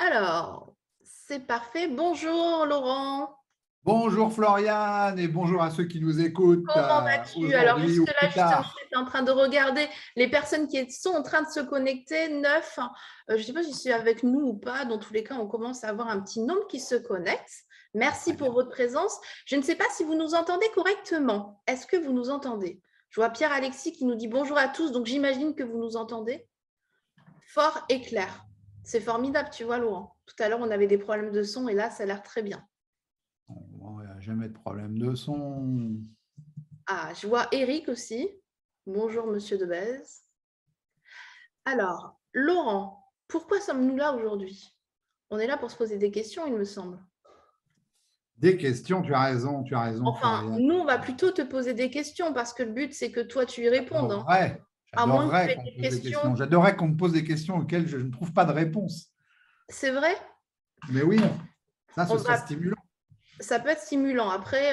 Alors, c'est parfait. Bonjour Laurent, Bonjour Floriane et bonjour à ceux qui nous écoutent comment vas-tu? Alors aujourd'hui ou jusque-là, plus justement, tard. j'étais en train de regarder les personnes qui sont en train de se connecter, 9. Je ne sais pas si c'est avec nous ou pas. Dans tous les cas, on commence à avoir un petit nombre qui se connecte. Merci Très pour bien. votre présence. Je ne sais pas si vous nous entendez correctement. Est-ce que vous nous entendez? Je vois Pierre-Alexis qui nous dit bonjour à tous, donc j'imagine que vous nous entendez fort et clair. C'est formidable, tu vois, Laurent. Tout à l'heure, on avait des problèmes de son et là, ça a l'air très bien. Bon, il n'y a jamais de problème de son. Ah, je vois Eric aussi. Bonjour, monsieur Debez. Alors, Laurent, pourquoi sommes-nous là aujourd'hui? On est là pour se poser des questions, il me semble. Des questions, tu as raison Enfin, Floriane. nous, on va plutôt te poser des questions parce que le but, c'est que toi, tu y répondes, hein. J'adorerais, À moins que tu j'adorerais aies qu'on me des pose des questions. questions. J'adorerais qu'on me pose des questions auxquelles je ne trouve pas de réponse. C'est vrai? Mais oui, ça, ce On serait va... stimulant. Ça peut être stimulant. Après,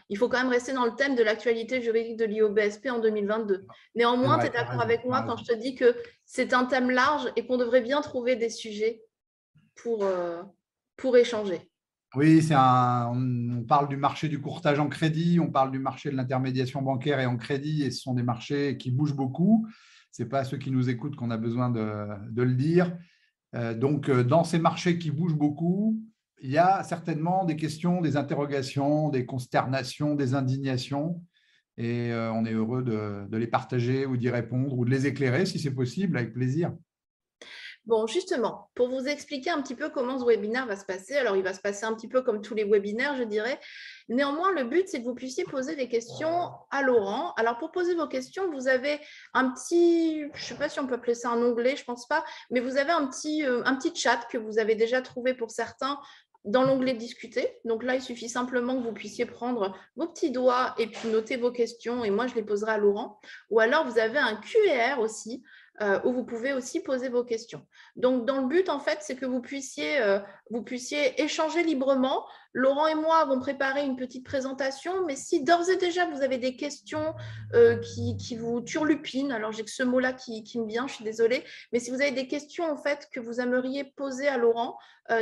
il faut quand même rester dans le thème de l'actualité juridique de l'IOBSP en 2022. C'est Néanmoins, tu es vrai, tu as d'accord raison, avec tu as moi quand raison. je te dis que c'est un thème large et qu'on devrait bien trouver des sujets pour, euh, pour échanger. Oui, on parle du marché du courtage en crédit, on parle du marché de l'intermédiation bancaire et en crédit, et ce sont des marchés qui bougent beaucoup. Ce n'est pas à ceux qui nous écoutent qu'on a besoin de le dire. Donc, dans ces marchés qui bougent beaucoup, il y a certainement des questions, des interrogations, des consternations, des indignations, et on est heureux de les partager ou d'y répondre ou de les éclairer si c'est possible, avec plaisir. Bon, justement, pour vous expliquer un petit peu comment ce webinaire va se passer, alors il va se passer un petit peu comme tous les webinaires, je dirais. Néanmoins, le but, c'est que vous puissiez poser des questions à Laurent. Alors, pour poser vos questions, vous avez un petit, je ne sais pas si on peut appeler ça un onglet, je ne pense pas, mais vous avez un petit chat que vous avez déjà trouvé pour certains dans l'onglet discuter. Donc là, il suffit simplement que vous puissiez prendre vos petits doigts et puis noter vos questions et moi, je les poserai à Laurent. Ou alors, vous avez un QR aussi où vous pouvez aussi poser vos questions. Donc, dans le but, en fait, c'est que vous puissiez échanger librement. Laurent et moi avons préparé une petite présentation, mais si d'ores et déjà vous avez des questions qui vous turlupinent, alors j'ai que ce mot-là qui me vient, je suis désolée, mais si vous avez des questions en fait que vous aimeriez poser à Laurent,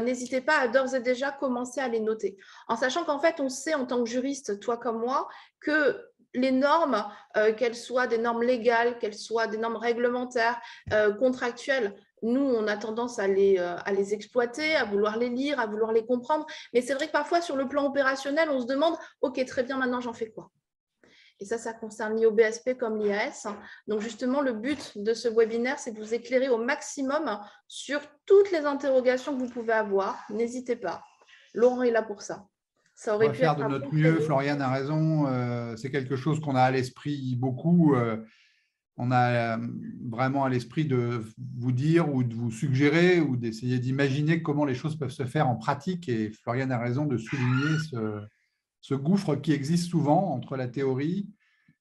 n'hésitez pas à d'ores et déjà commencer à les noter. En sachant qu'en fait, on sait en tant que juriste, toi comme moi, que les normes, qu'elles soient des normes légales, qu'elles soient des normes réglementaires, contractuelles, nous, on a tendance à les exploiter, à vouloir les lire, à vouloir les comprendre. Mais c'est vrai que parfois, sur le plan opérationnel, on se demande, OK, très bien, maintenant, j'en fais quoi? Et ça concerne l'IOBSP comme l'IAS. Donc, justement, le but de ce webinaire, c'est de vous éclairer au maximum sur toutes les interrogations que vous pouvez avoir. N'hésitez pas. Laurent est là pour ça. Ça On aurait va pu être faire de un notre bon mieux. créneau. Floriane a raison. C'est quelque chose qu'on a à l'esprit beaucoup. On a vraiment à l'esprit de vous dire ou de vous suggérer ou d'essayer d'imaginer comment les choses peuvent se faire en pratique. Et Floriane a raison de souligner ce gouffre qui existe souvent entre la théorie,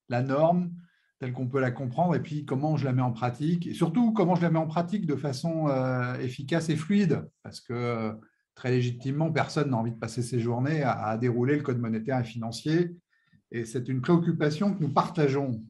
la norme, telle qu'on peut la comprendre, et puis comment je la mets en pratique. Et surtout, comment je la mets en pratique de façon efficace et fluide. Parce que très légitimement, personne n'a envie de passer ses journées à dérouler le code monétaire et financier. Et c'est une préoccupation que nous partageons.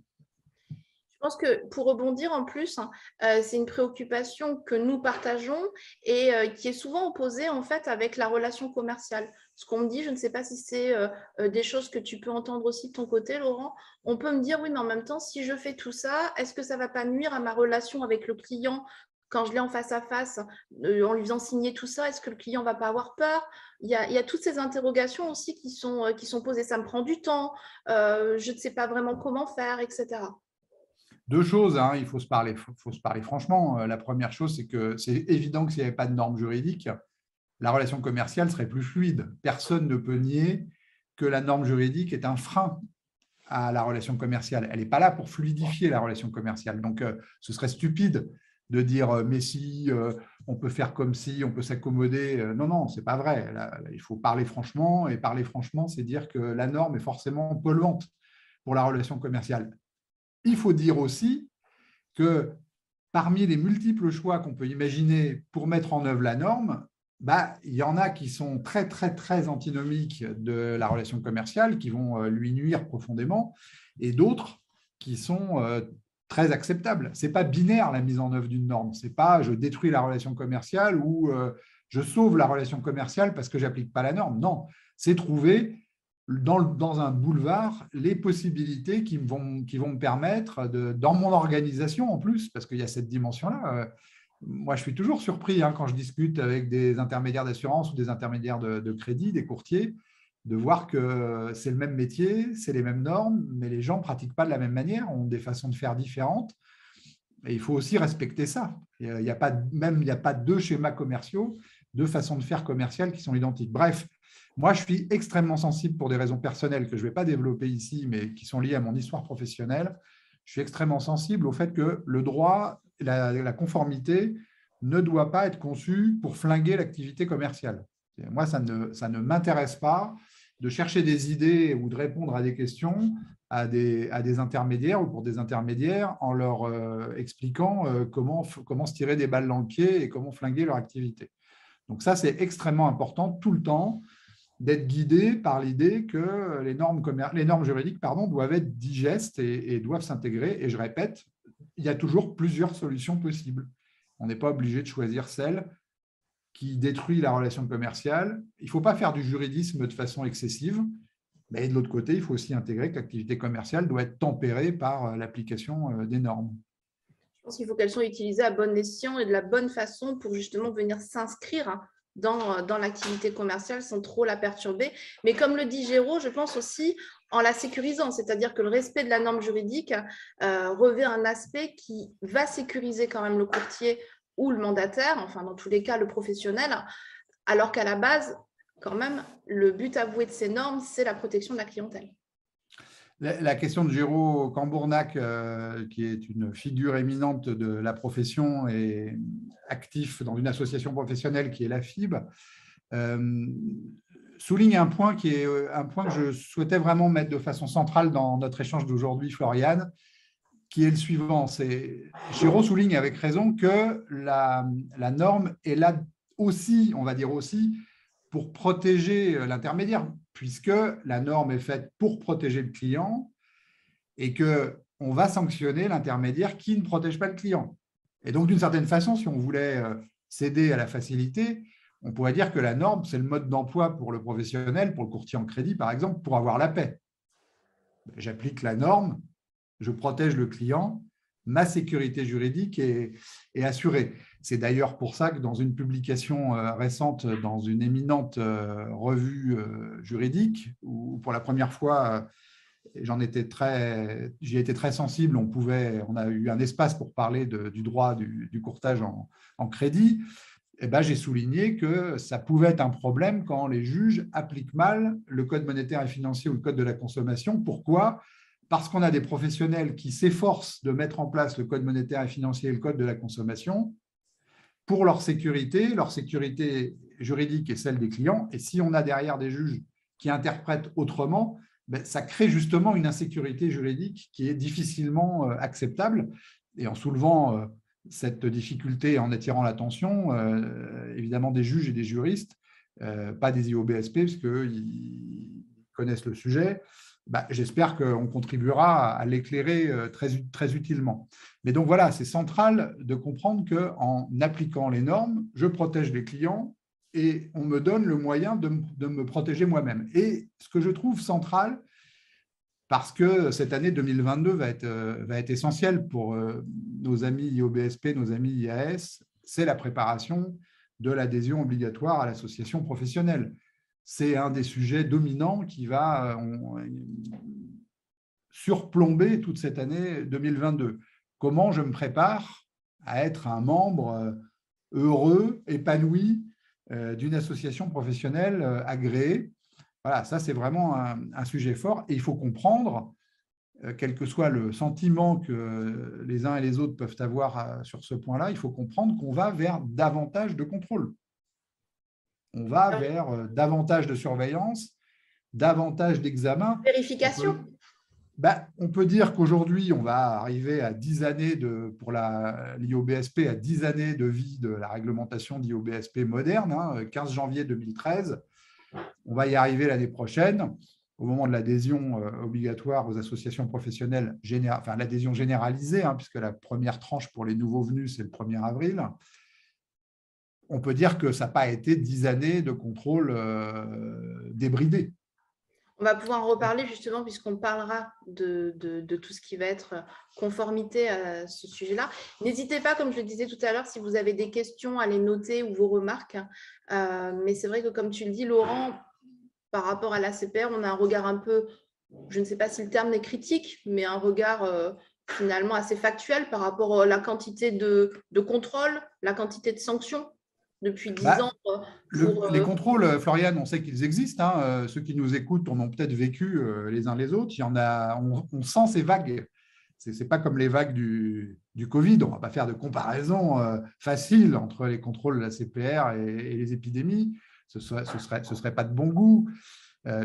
Je pense que pour rebondir en plus, c'est une préoccupation que nous partageons et qui est souvent opposée en fait avec la relation commerciale. Ce qu'on me dit, je ne sais pas si c'est des choses que tu peux entendre aussi de ton côté, Laurent. On peut me dire, oui, mais en même temps, si je fais tout ça, est-ce que ça ne va pas nuire à ma relation avec le client quand je l'ai en face à face, en lui faisant signer tout ça? Est-ce que le client ne va pas avoir peur? Il y a toutes ces interrogations aussi qui sont posées. Ça me prend du temps, je ne sais pas vraiment comment faire, etc. Deux choses, hein, il faut se parler franchement. La première chose, c'est que c'est évident que s'il n'y avait pas de normes juridiques, la relation commerciale serait plus fluide. Personne ne peut nier que la norme juridique est un frein à la relation commerciale. Elle n'est pas là pour fluidifier la relation commerciale. Donc, ce serait stupide de dire mais si, on peut faire comme si, on peut s'accommoder. Non, non, ce n'est pas vrai. Là, il faut parler franchement, et parler franchement, c'est dire que la norme est forcément polluante pour la relation commerciale. Il faut dire aussi que parmi les multiples choix qu'on peut imaginer pour mettre en œuvre la norme, il y en a qui sont très, très, très antinomiques de la relation commerciale, qui vont lui nuire profondément, et d'autres qui sont très acceptables. Ce n'est pas binaire la mise en œuvre d'une norme. Ce n'est pas je détruis la relation commerciale ou je sauve la relation commerciale parce que je n'applique pas la norme. Non, c'est trouver dans un boulevard les possibilités qui vont me permettre, dans mon organisation en plus, parce qu'il y a cette dimension-là. Moi, je suis toujours surpris quand je discute avec des intermédiaires d'assurance ou des intermédiaires de crédit, des courtiers, de voir que c'est le même métier, c'est les mêmes normes, mais les gens ne pratiquent pas de la même manière, ont des façons de faire différentes. Et il faut aussi respecter ça. Il n'y a pas deux schémas commerciaux, deux façons de faire commerciales qui sont identiques. Bref, moi, je suis extrêmement sensible pour des raisons personnelles que je ne vais pas développer ici, mais qui sont liées à mon histoire professionnelle. Je suis extrêmement sensible au fait que le droit, la conformité ne doit pas être conçu pour flinguer l'activité commerciale. Moi, ça ne m'intéresse pas de chercher des idées ou de répondre à des questions à des intermédiaires ou pour des intermédiaires en leur expliquant comment se tirer des balles dans le pied et comment flinguer leur activité. Donc ça, c'est extrêmement important tout le temps d'être guidé par l'idée que les normes juridiques doivent être digestes et doivent s'intégrer. Et je répète, il y a toujours plusieurs solutions possibles. On n'est pas obligé de choisir celle qui détruit la relation commerciale. Il ne faut pas faire du juridisme de façon excessive, mais de l'autre côté, il faut aussi intégrer que l'activité commerciale doit être tempérée par l'application des normes. Je pense qu'il faut qu'elles soient utilisées à bon escient et de la bonne façon pour justement venir s'inscrire dans l'activité commerciale sans trop la perturber. Mais comme le dit Géraud, je pense aussi en la sécurisant, c'est-à-dire que le respect de la norme juridique revêt un aspect qui va sécuriser quand même le courtier ou le mandataire, enfin dans tous les cas le professionnel, alors qu'à la base, quand même, le but avoué de ces normes, c'est la protection de la clientèle. La question de Géraud Cambournac, qui est une figure éminente de la profession et actif dans une association professionnelle qui est la FIB, souligne un point qui est un point que je souhaitais vraiment mettre de façon centrale dans notre échange d'aujourd'hui, Floriane, qui est le suivant. Géraud souligne avec raison que la norme est là aussi, on va dire aussi, pour protéger l'intermédiaire, puisque la norme est faite pour protéger le client et qu'on va sanctionner l'intermédiaire qui ne protège pas le client. Et donc, d'une certaine façon, si on voulait céder à la facilité, on pourrait dire que la norme, c'est le mode d'emploi pour le professionnel, pour le courtier en crédit, par exemple, pour avoir la paix. J'applique la norme, je protège le client, ma sécurité juridique est assurée. C'est d'ailleurs pour ça que dans une publication récente, dans une éminente revue juridique, où pour la première fois, j'y ai été très sensible, on a eu un espace pour parler du droit du courtage en crédit, et j'ai souligné que ça pouvait être un problème quand les juges appliquent mal le code monétaire et financier ou le code de la consommation. Pourquoi ? Parce qu'on a des professionnels qui s'efforcent de mettre en place le code monétaire et financier et le code de la consommation pour leur sécurité juridique et celle des clients. Et si on a derrière des juges qui interprètent autrement, ça crée justement une insécurité juridique qui est difficilement acceptable. Et en soulevant cette difficulté, en attirant l'attention, évidemment, des juges et des juristes, pas des IOBSP, parce qu'ils connaissent le sujet, j'espère qu'on contribuera à l'éclairer très utilement. Mais donc voilà, c'est central de comprendre qu'en appliquant les normes, je protège les clients et on me donne le moyen de me protéger moi-même. Et ce que je trouve central, parce que cette année 2022 va être essentielle pour nos amis IOBSP, nos amis IAS, c'est la préparation de l'adhésion obligatoire à l'association professionnelle. C'est un des sujets dominants qui va surplomber toute cette année 2022. Comment je me prépare à être un membre heureux, épanoui d'une association professionnelle agréée? Voilà, ça c'est vraiment un sujet fort et il faut comprendre, quel que soit le sentiment que les uns et les autres peuvent avoir sur ce point-là, il faut comprendre qu'on va vers davantage de contrôle. On va vers davantage de surveillance, davantage d'examen. Vérification. On peut dire qu'aujourd'hui, on va arriver à 10 années pour l'IOBSP, à 10 années de vie de la réglementation d'IOBSP moderne, 15 janvier 2013. On va y arriver l'année prochaine, au moment de l'adhésion obligatoire aux associations professionnelles, enfin l'adhésion généralisée, puisque la première tranche pour les nouveaux venus, c'est le 1er avril. on peut dire que ça n'a pas été 10 années de contrôle débridé. On va pouvoir en reparler justement puisqu'on parlera de tout ce qui va être conformité à ce sujet-là. N'hésitez pas, comme je le disais tout à l'heure, si vous avez des questions à les noter ou vos remarques. Mais c'est vrai que comme tu le dis, Laurent, par rapport à l'ACPR, on a un regard un peu, je ne sais pas si le terme est critique, mais un regard finalement assez factuel par rapport à la quantité de contrôle, la quantité de sanctions depuis 10 ans. Les contrôles, Floriane, on sait qu'ils existent. Hein. Ceux qui nous écoutent en ont peut-être vécu les uns les autres. Il y en a, on sent ces vagues. Ce n'est pas comme les vagues du Covid. On ne va pas faire de comparaison facile entre les contrôles de la CPR et les épidémies. Ce serait pas de bon goût.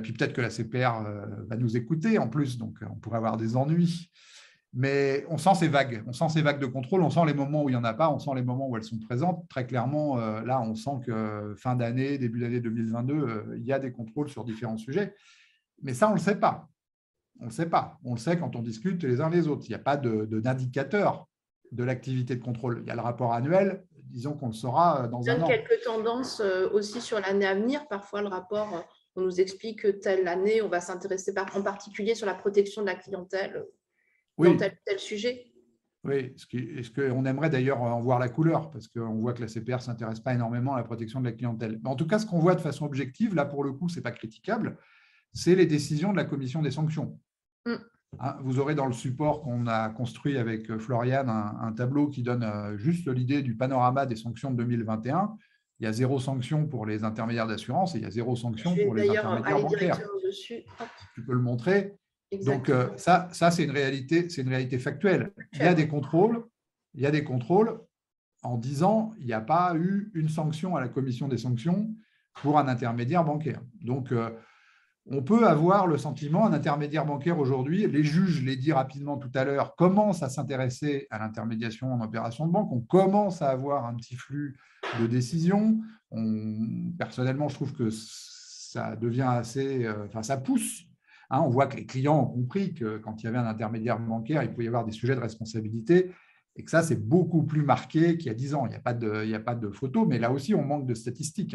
Puis peut-être que la CPR va nous écouter en plus, donc on pourrait avoir des ennuis. Mais on sent ces vagues de contrôle, on sent les moments où il n'y en a pas, on sent les moments où elles sont présentes. Très clairement, là, on sent que fin d'année, début d'année 2022, il y a des contrôles sur différents sujets. Mais ça, on ne le sait pas. On ne le sait pas. On le sait quand on discute les uns les autres. Il n'y a pas d'indicateur de l'activité de contrôle. Il y a le rapport annuel, disons qu'on le saura dans un an. Quelques tendances aussi sur l'année à venir. Parfois, le rapport, on nous explique que telle année, on va s'intéresser en particulier sur la protection de la clientèle. Dans tel sujet. Oui, est-ce qu'on aimerait d'ailleurs en voir la couleur, parce qu'on voit que la CPR ne s'intéresse pas énormément à la protection de la clientèle. Mais en tout cas, ce qu'on voit de façon objective, là pour le coup, ce n'est pas critiquable, c'est les décisions de la commission des sanctions. Vous aurez dans le support qu'on a construit avec Floriane un tableau qui donne juste l'idée du panorama des sanctions de 2021. Il y a 0 sanction pour les intermédiaires d'assurance et il y a 0 sanction pour les intermédiaires bancaires. Tu peux le montrer. Exactement. Donc, ça c'est une réalité factuelle. Il y a des contrôles. En 10 ans, il n'y a pas eu une sanction à la commission des sanctions pour un intermédiaire bancaire. Donc, on peut avoir le sentiment, un intermédiaire bancaire aujourd'hui, les juges, je l'ai dit rapidement tout à l'heure, commencent à s'intéresser à l'intermédiation en opération de banque. On commence à avoir un petit flux de décisions. Personnellement, je trouve que ça devient assez… ça pousse. On voit que les clients ont compris que quand il y avait un intermédiaire bancaire, il pouvait y avoir des sujets de responsabilité et que ça, c'est beaucoup plus marqué qu'il y a 10 ans. Il n'y a pas de photos, mais là aussi, on manque de statistiques.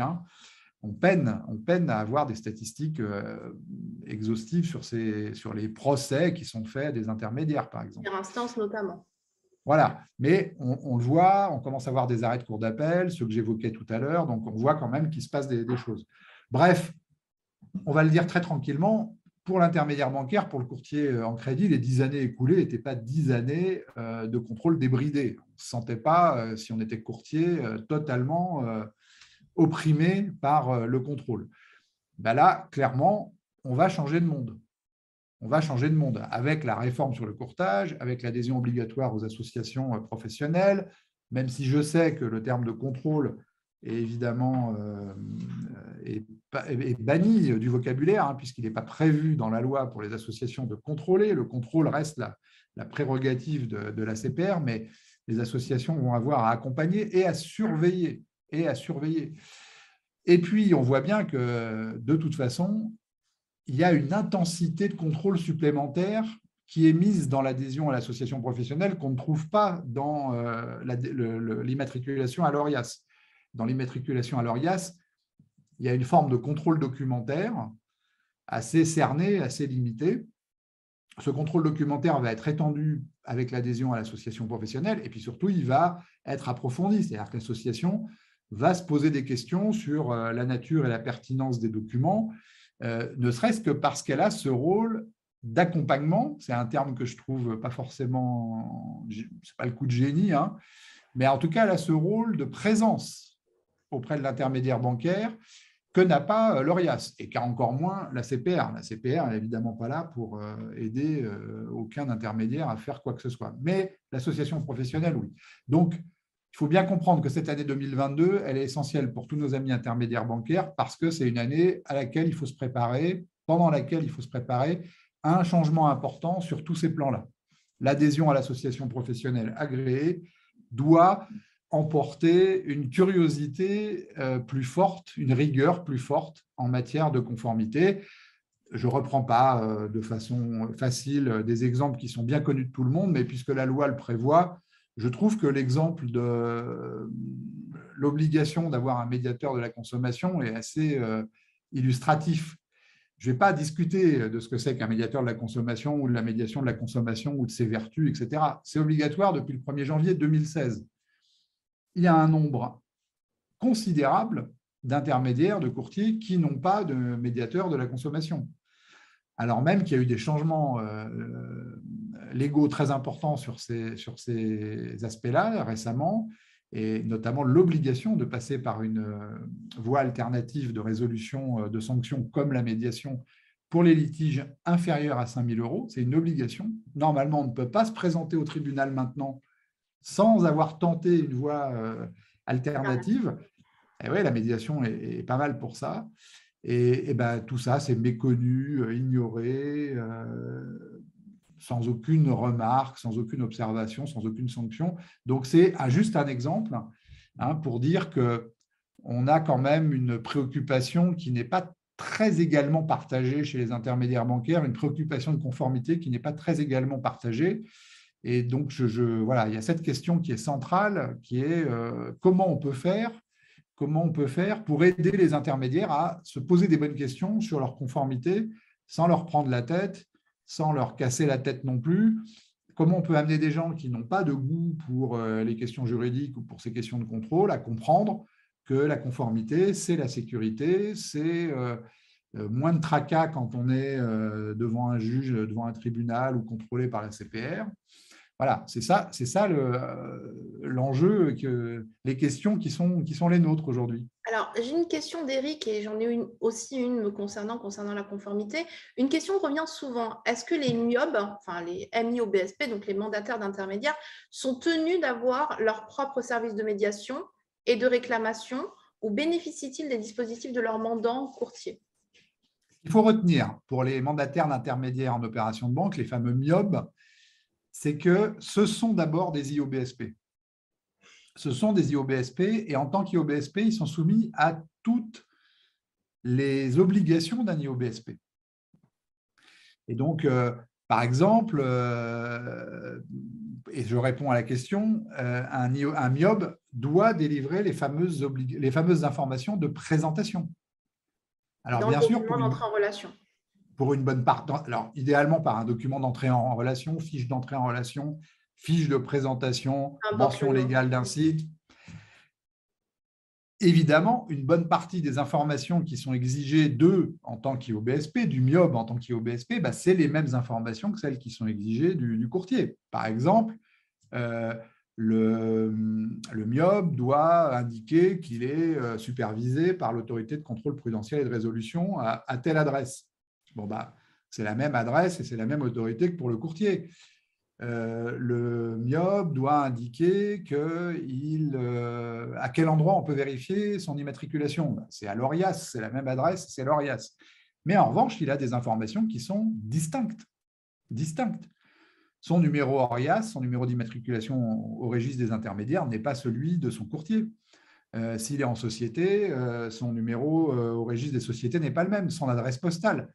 On peine à avoir des statistiques exhaustives sur les procès qui sont faits des intermédiaires, par exemple. Sur instance notamment. Voilà, mais on le voit, on commence à avoir des arrêts de cour d'appel, ceux que j'évoquais tout à l'heure, donc on voit quand même qu'il se passe des choses. Bref, on va le dire très tranquillement, pour l'intermédiaire bancaire, pour le courtier en crédit, les 10 années écoulées n'étaient pas 10 années de contrôle débridé. On ne se sentait pas, si on était courtier, totalement opprimé par le contrôle. Là, clairement, on va changer de monde. On va changer de monde avec la réforme sur le courtage, avec l'adhésion obligatoire aux associations professionnelles, même si je sais que le terme de contrôle est évidemment est banni du vocabulaire, puisqu'il n'est pas prévu dans la loi pour les associations de contrôler. Le contrôle reste la prérogative de la CPR, mais les associations vont avoir à accompagner et à surveiller. Et puis, on voit bien que, de toute façon, il y a une intensité de contrôle supplémentaire qui est mise dans l'adhésion à l'association professionnelle qu'on ne trouve pas dans l'immatriculation à l'ORIAS. Dans l'immatriculation à l'ORIAS, il y a une forme de contrôle documentaire assez cerné, assez limité. Ce contrôle documentaire va être étendu avec l'adhésion à l'association professionnelle et puis surtout, il va être approfondi. C'est-à-dire que l'association va se poser des questions sur la nature et la pertinence des documents, ne serait-ce que parce qu'elle a ce rôle d'accompagnement. C'est un terme que je trouve pas forcément… Ce n'est pas le coup de génie, mais en tout cas, elle a ce rôle de présence auprès de l'intermédiaire bancaire que n'a pas l'ORIAS et qu'a encore moins la CPR. La CPR n'est évidemment pas là pour aider aucun intermédiaire à faire quoi que ce soit. Mais l'association professionnelle, oui. Donc, il faut bien comprendre que cette année 2022, elle est essentielle pour tous nos amis intermédiaires bancaires parce que c'est une année à laquelle il faut se préparer, pendant laquelle il faut se préparer à un changement important sur tous ces plans-là. L'adhésion à l'association professionnelle agréée doit emporter une curiosité plus forte, une rigueur plus forte en matière de conformité. Je ne reprends pas de façon facile des exemples qui sont bien connus de tout le monde, mais puisque la loi le prévoit, je trouve que l'exemple de l'obligation d'avoir un médiateur de la consommation est assez illustratif. Je ne vais pas discuter de ce que c'est qu'un médiateur de la consommation ou de la médiation de la consommation ou de ses vertus, etc. C'est obligatoire depuis le 1er janvier 2016. Il y a un nombre considérable d'intermédiaires, de courtiers qui n'ont pas de médiateur de la consommation. Alors même qu'il y a eu des changements légaux très importants sur ces aspects-là récemment, et notamment l'obligation de passer par une voie alternative de résolution de sanctions comme la médiation pour les litiges inférieurs à 5 000 €. C'est une obligation. Normalement, on ne peut pas se présenter au tribunal maintenant sans avoir tenté une voie alternative. Et oui, la médiation est pas mal pour ça. Et ben, tout ça, c'est méconnu, ignoré, sans aucune remarque, sans aucune observation, sans aucune sanction. Donc, c'est juste un exemple pour dire qu'on a quand même une préoccupation qui n'est pas très également partagée chez les intermédiaires bancaires, une préoccupation de conformité qui n'est pas très également partagée. Et donc, voilà, il y a cette question qui est centrale, qui est comment on peut faire pour aider les intermédiaires à se poser des bonnes questions sur leur conformité sans leur prendre la tête, sans leur casser la tête non plus. Comment on peut amener des gens qui n'ont pas de goût pour les questions juridiques ou pour ces questions de contrôle à comprendre que la conformité, c'est la sécurité, c'est moins de tracas quand on est devant un juge, devant un tribunal ou contrôlé par la CPR. Voilà, c'est ça l'enjeu, les questions qui sont les nôtres aujourd'hui. Alors, j'ai une question d'Éric et j'en ai aussi une me concernant la conformité. Une question revient souvent. Est-ce que les MIOB, enfin les MIOBSP, donc les mandataires d'intermédiaires, sont tenus d'avoir leur propre service de médiation et de réclamation ou bénéficient-ils des dispositifs de leur mandant courtier? Il faut retenir pour les mandataires d'intermédiaires en opération de banque, les fameux MIOB, c'est que ce sont d'abord des IOBSP. Ce sont des IOBSP et en tant qu'IOBSP, ils sont soumis à toutes les obligations d'un IOBSP. Et donc, par exemple, et je réponds à la question, un MIOB doit délivrer les fameuses informations de présentation. Alors, dans bien sûr, pour d'entrée en relation. Pour une bonne part, alors idéalement par un document d'entrée en relation, fiche d'entrée en relation, fiche de présentation, mention légale d'un site. Évidemment, une bonne partie des informations qui sont exigées d'eux en tant qu'IOBSP, du MIOB en tant qu'IOBSP, c'est les mêmes informations que celles qui sont exigées du courtier. Par exemple, le MIOB doit indiquer qu'il est supervisé par l'autorité de contrôle prudentiel et de résolution à telle adresse. Bon, c'est la même adresse et c'est la même autorité que pour le courtier. Le MIOB doit indiquer à quel endroit on peut vérifier son immatriculation. C'est à l'ORIAS, c'est la même adresse, c'est l'ORIAS. Mais en revanche, il a des informations qui sont distinctes. Son numéro ORIAS, son numéro d'immatriculation au registre des intermédiaires n'est pas celui de son courtier. S'il est en société, son numéro au registre des sociétés n'est pas le même, son adresse postale.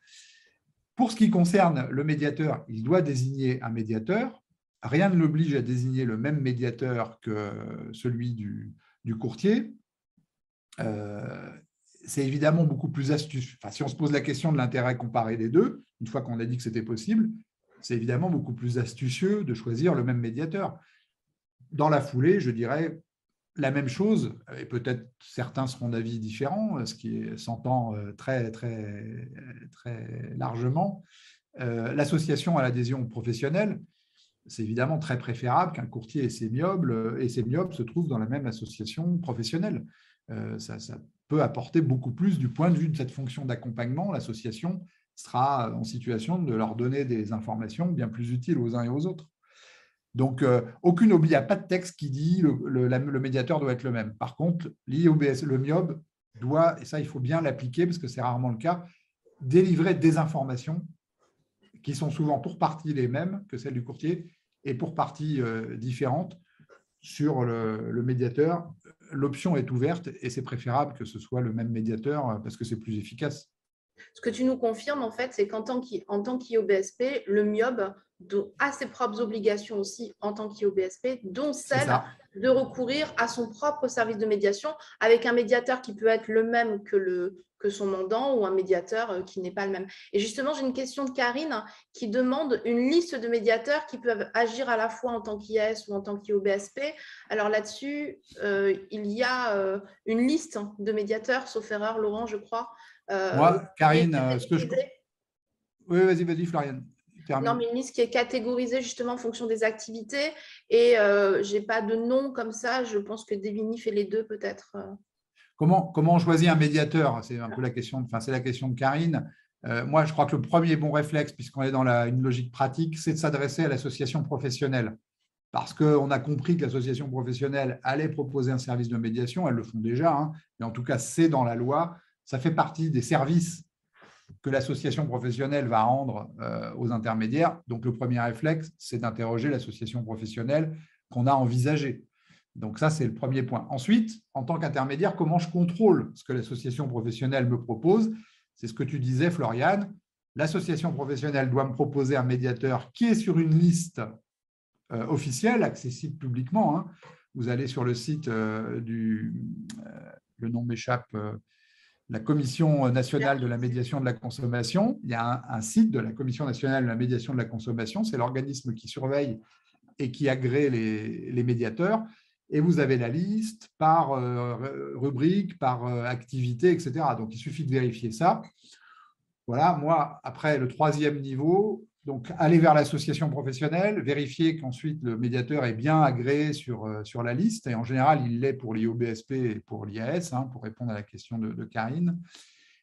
Pour ce qui concerne le médiateur, il doit désigner un médiateur. Rien ne l'oblige à désigner le même médiateur que celui du courtier. C'est évidemment beaucoup plus astucieux. Enfin, si on se pose la question de l'intérêt comparé des deux, une fois qu'on a dit que c'était possible, c'est évidemment beaucoup plus astucieux de choisir le même médiateur. Dans la foulée, je dirais la même chose, et peut-être certains seront d'avis différents, ce qui s'entend très, très, très largement. L'association à l'adhésion professionnelle, c'est évidemment très préférable qu'un courtier et ses MIOB se trouvent dans la même association professionnelle. Ça peut apporter beaucoup plus du point de vue de cette fonction d'accompagnement. L'association sera en situation de leur donner des informations bien plus utiles aux uns et aux autres. Donc, il n'y a pas de texte qui dit le médiateur doit être le même. Par contre, le MIOB doit, et ça, il faut bien l'appliquer parce que c'est rarement le cas, délivrer des informations qui sont souvent pour partie les mêmes que celles du courtier et pour partie différentes sur le médiateur. L'option est ouverte et c'est préférable que ce soit le même médiateur parce que c'est plus efficace. Ce que tu nous confirmes, en fait, c'est qu'en tant qu'IOBSP, le MIOB a ses propres obligations aussi en tant qu'IOBSP, dont celle de recourir à son propre service de médiation avec un médiateur qui peut être le même que son mandant ou un médiateur qui n'est pas le même. Et justement, j'ai une question de Karine qui demande une liste de médiateurs qui peuvent agir à la fois en tant qu'IAS ou en tant qu'IOBSP. Alors là-dessus, il y a une liste de médiateurs, sauf erreur, Laurent, je crois. Moi, Qui est Karine, catégorisée. Oui, vas-y, Floriane, Non, termine. mais une liste qui est catégorisée justement en fonction des activités. Et je n'ai pas de nom comme ça. Je pense que Devini fait les deux peut-être. Comment on choisit un médiateur? C'est un peu la question, enfin, c'est la question de Karine. Moi, je crois que le premier bon réflexe, puisqu'on est dans une logique pratique, c'est de s'adresser à l'association professionnelle. Parce qu'on a compris que l'association professionnelle allait proposer un service de médiation, elles le font déjà, hein, mais en tout cas, c'est dans la loi. Ça fait partie des services que l'association professionnelle va rendre aux intermédiaires. Donc, le premier réflexe, c'est d'interroger l'association professionnelle qu'on a envisagée. Donc, ça, c'est le premier point. Ensuite, en tant qu'intermédiaire, comment je contrôle ce que l'association professionnelle me propose? C'est ce que tu disais, Floriane. L'association professionnelle doit me proposer un médiateur qui est sur une liste officielle, accessible publiquement. Hein. Vous allez sur le site le nom m'échappe, la Commission nationale de la médiation de la consommation. Il y a un site de la Commission nationale de la médiation de la consommation. C'est l'organisme qui surveille et qui agrée les médiateurs. Et vous avez la liste par rubrique, par activité, etc. Donc, il suffit de vérifier ça. Voilà, moi, après le troisième niveau, donc aller vers l'association professionnelle, vérifier qu'ensuite le médiateur est bien agréé sur la liste, et en général, il l'est pour l'IOBSP et pour l'IAS, hein, pour répondre à la question de Karine.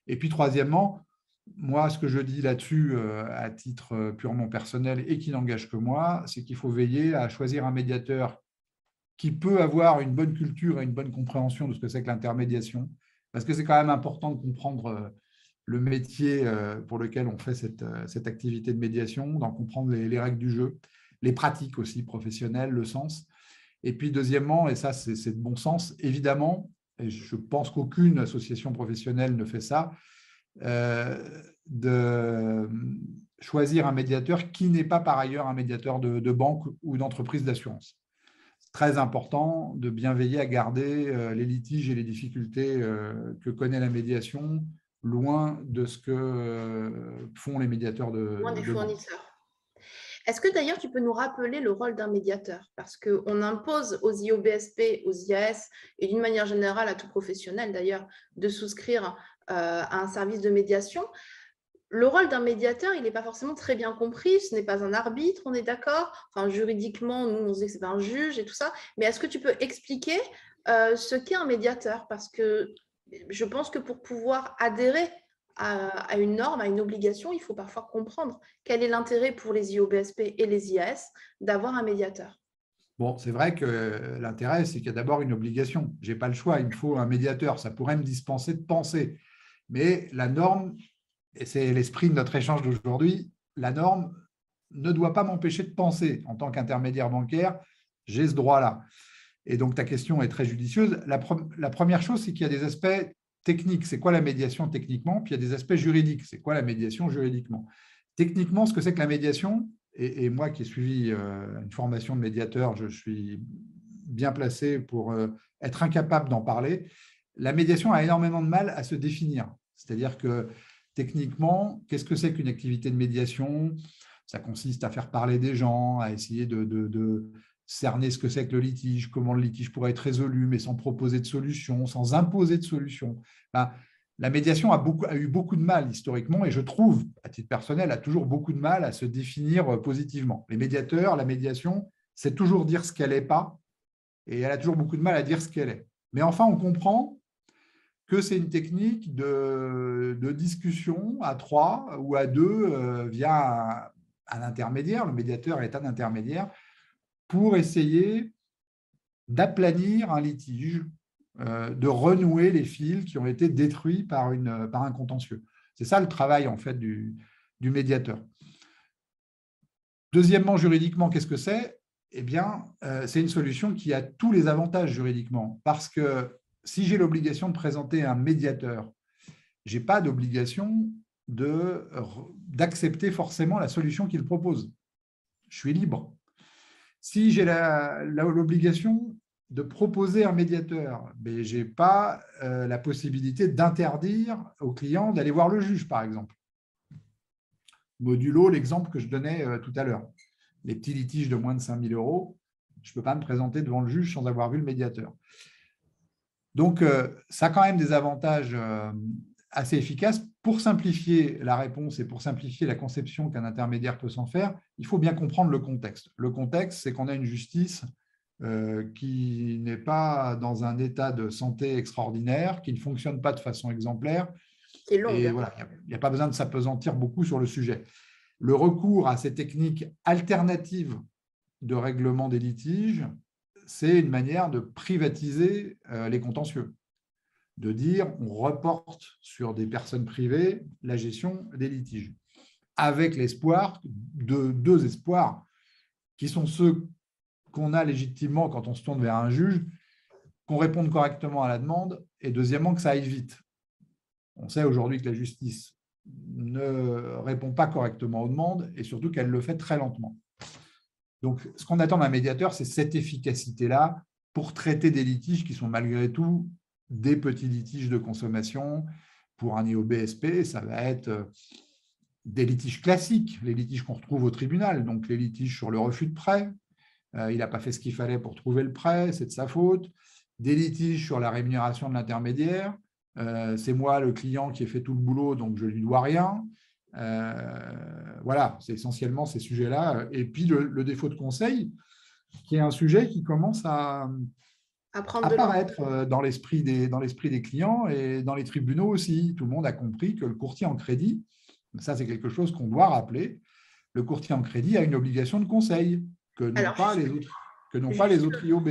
Et puis, troisièmement, moi, ce que je dis là-dessus, à titre purement personnel et qui n'engage que moi, c'est qu'il faut veiller à choisir un médiateur qui peut avoir une bonne culture et une bonne compréhension de ce que c'est que l'intermédiation, parce que c'est quand même important de comprendre le métier pour lequel on fait cette activité de médiation, d'en comprendre les règles du jeu, les pratiques aussi professionnelles, le sens. Et puis, deuxièmement, et ça, c'est de bon sens, évidemment, et je pense qu'aucune association professionnelle ne fait ça, de choisir un médiateur qui n'est pas par ailleurs un médiateur de banque ou d'entreprise d'assurance. C'est très important de bien veiller à garder les litiges et les difficultés que connaît la médiation loin de ce que font les médiateurs Moins des de banque. fournisseurs. Est-ce que d'ailleurs tu peux nous rappeler le rôle d'un médiateur? Parce qu'on impose aux IOBSP, aux IAS et d'une manière générale à tout professionnel d'ailleurs de souscrire à un service de médiation. Le rôle d'un médiateur, il n'est pas forcément très bien compris. Ce n'est pas un arbitre, on est d'accord. Enfin, juridiquement, nous, on se dit que c'est un juge et tout ça. Mais est-ce que tu peux expliquer ce qu'est un médiateur? Parce que je pense que pour pouvoir adhérer à une norme, à une obligation, il faut parfois comprendre quel est l'intérêt pour les IOBSP et les IAS d'avoir un médiateur. Bon, c'est vrai que l'intérêt, c'est qu'il y a d'abord une obligation. Je n'ai pas le choix, il me faut un médiateur. Ça pourrait me dispenser de penser. Mais la norme, et c'est l'esprit de notre échange d'aujourd'hui, la norme ne doit pas m'empêcher de penser. En tant qu'intermédiaire bancaire, j'ai ce droit-là. Et donc, ta question est très judicieuse. La première chose, c'est qu'il y a des aspects techniques. C'est quoi la médiation techniquement? Puis il y a des aspects juridiques. C'est quoi la médiation juridiquement? Techniquement, ce que c'est que la médiation, et moi qui ai suivi une formation de médiateur, je suis bien placé pour être incapable d'en parler. La médiation a énormément de mal à se définir. C'est-à-dire que techniquement, qu'est-ce que c'est qu'une activité de médiation? Ça consiste à faire parler des gens, à essayer de cerner ce que c'est que le litige, comment le litige pourrait être résolu, mais sans proposer de solution, sans imposer de solution. Enfin, la médiation a eu beaucoup de mal historiquement, et je trouve, à titre personnel, a toujours beaucoup de mal à se définir positivement. Les médiateurs, la médiation, c'est toujours dire ce qu'elle n'est pas, et elle a toujours beaucoup de mal à dire ce qu'elle est. Mais enfin, on comprend que c'est une technique de discussion à trois ou à deux via un intermédiaire. Le médiateur est un intermédiaire pour essayer d'aplanir un litige, de renouer les fils qui ont été détruits par un contentieux. C'est ça le travail en fait du médiateur. Deuxièmement, juridiquement, qu'est-ce que c'est? Eh bien, c'est une solution qui a tous les avantages juridiquement, parce que si j'ai l'obligation de présenter un médiateur, je n'ai pas d'obligation d'accepter forcément la solution qu'il propose. Je suis libre. Si j'ai l'obligation de proposer un médiateur, mais je n'ai pas la possibilité d'interdire au client d'aller voir le juge, par exemple. Modulo l'exemple que je donnais tout à l'heure. Les petits litiges de moins de 5 000 €, je ne peux pas me présenter devant le juge sans avoir vu le médiateur. Donc, ça a quand même des avantages assez efficaces. Pour simplifier la réponse et pour simplifier la conception qu'un intermédiaire peut s'en faire, il faut bien comprendre le contexte. Le contexte, c'est qu'on a une justice qui n'est pas dans un état de santé extraordinaire, qui ne fonctionne pas de façon exemplaire. C'est long. Et voilà, il n'y a pas besoin de s'apesantir beaucoup sur le sujet. Le recours à ces techniques alternatives de règlement des litiges, c'est une manière de privatiser les contentieux, de dire on reporte sur des personnes privées la gestion des litiges, avec l'espoir de deux espoirs qui sont ceux qu'on a légitimement quand on se tourne vers un juge, qu'on réponde correctement à la demande et deuxièmement que ça aille vite. On sait aujourd'hui que la justice ne répond pas correctement aux demandes et surtout qu'elle le fait très lentement. Donc, ce qu'on attend d'un médiateur, c'est cette efficacité-là pour traiter des litiges qui sont malgré tout des petits litiges de consommation. Pour un IOBSP, ça va être des litiges classiques, les litiges qu'on retrouve au tribunal, donc les litiges sur le refus de prêt. Il n'a pas fait ce qu'il fallait pour trouver le prêt, c'est de sa faute. Des litiges sur la rémunération de l'intermédiaire. C'est moi, le client, qui ai fait tout le boulot, donc je ne lui dois rien. Voilà, c'est essentiellement ces sujets-là. Et puis le défaut de conseil, qui est un sujet qui commence à apparaître dans l'esprit des clients et dans les tribunaux aussi. Tout le monde a compris que le courtier en crédit, ça c'est quelque chose qu'on doit rappeler, le courtier en crédit a une obligation de conseil que n'ont pas les autres IOB.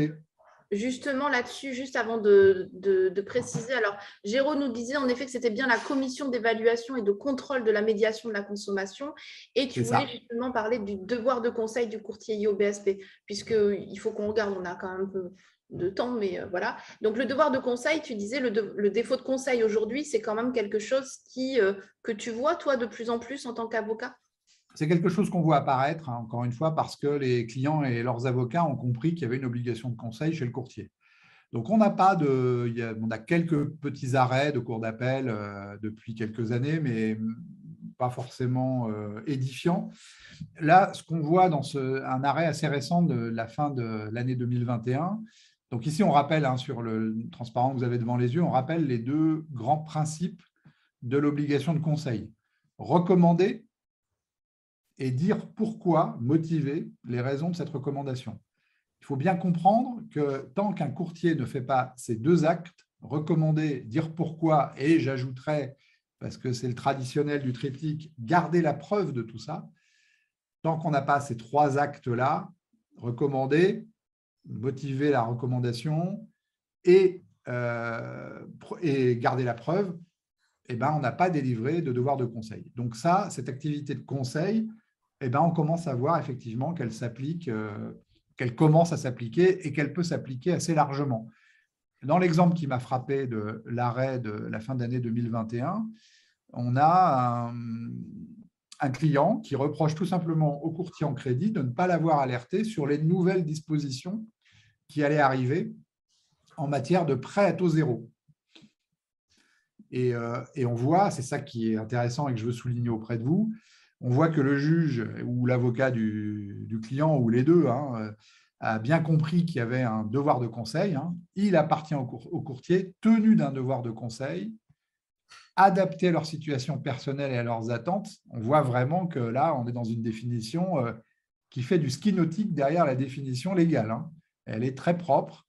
Justement là-dessus, juste avant de préciser, alors Géraud nous disait en effet que c'était bien la commission d'évaluation et de contrôle de la médiation de la consommation et tu voulais justement parler du devoir de conseil du courtier IOBSP, puisqu'il faut qu'on regarde, on a quand même un peu de temps, mais voilà. Donc le devoir de conseil, tu disais le défaut de conseil aujourd'hui, c'est quand même quelque chose que tu vois toi de plus en plus en tant qu'avocat? C'est quelque chose qu'on voit apparaître, hein, encore une fois, parce que les clients et leurs avocats ont compris qu'il y avait une obligation de conseil chez le courtier. Donc, on a quelques petits arrêts de cour d'appel depuis quelques années, mais pas forcément édifiants. Là, ce qu'on voit dans un arrêt assez récent de la fin de l'année 2021, donc ici, on rappelle, hein, sur le transparent que vous avez devant les yeux, on rappelle les deux grands principes de l'obligation de conseil. Recommander et dire pourquoi, motiver les raisons de cette recommandation. Il faut bien comprendre que tant qu'un courtier ne fait pas ces deux actes, recommander, dire pourquoi, et j'ajouterais, parce que c'est le traditionnel du triptyque, garder la preuve de tout ça, tant qu'on n'a pas ces trois actes-là, recommander, motiver la recommandation et garder la preuve, on n'a pas délivré de devoir de conseil. Donc ça, cette activité de conseil, on commence à voir effectivement qu'elle s'applique, qu'elle commence à s'appliquer et qu'elle peut s'appliquer assez largement. Dans l'exemple qui m'a frappé de l'arrêt de la fin d'année 2021, on a un client qui reproche tout simplement au courtier en crédit de ne pas l'avoir alerté sur les nouvelles dispositions qui allaient arriver en matière de prêt à taux zéro. Et on voit, c'est ça qui est intéressant et que je veux souligner auprès de vous, on voit que le juge ou l'avocat du client, ou les deux, hein, a bien compris qu'il y avait un devoir de conseil. Hein. Il appartient au courtier, tenu d'un devoir de conseil, adapté à leur situation personnelle et à leurs attentes. On voit vraiment que là, on est dans une définition qui fait du ski nautique derrière la définition légale. Hein. Elle est très propre.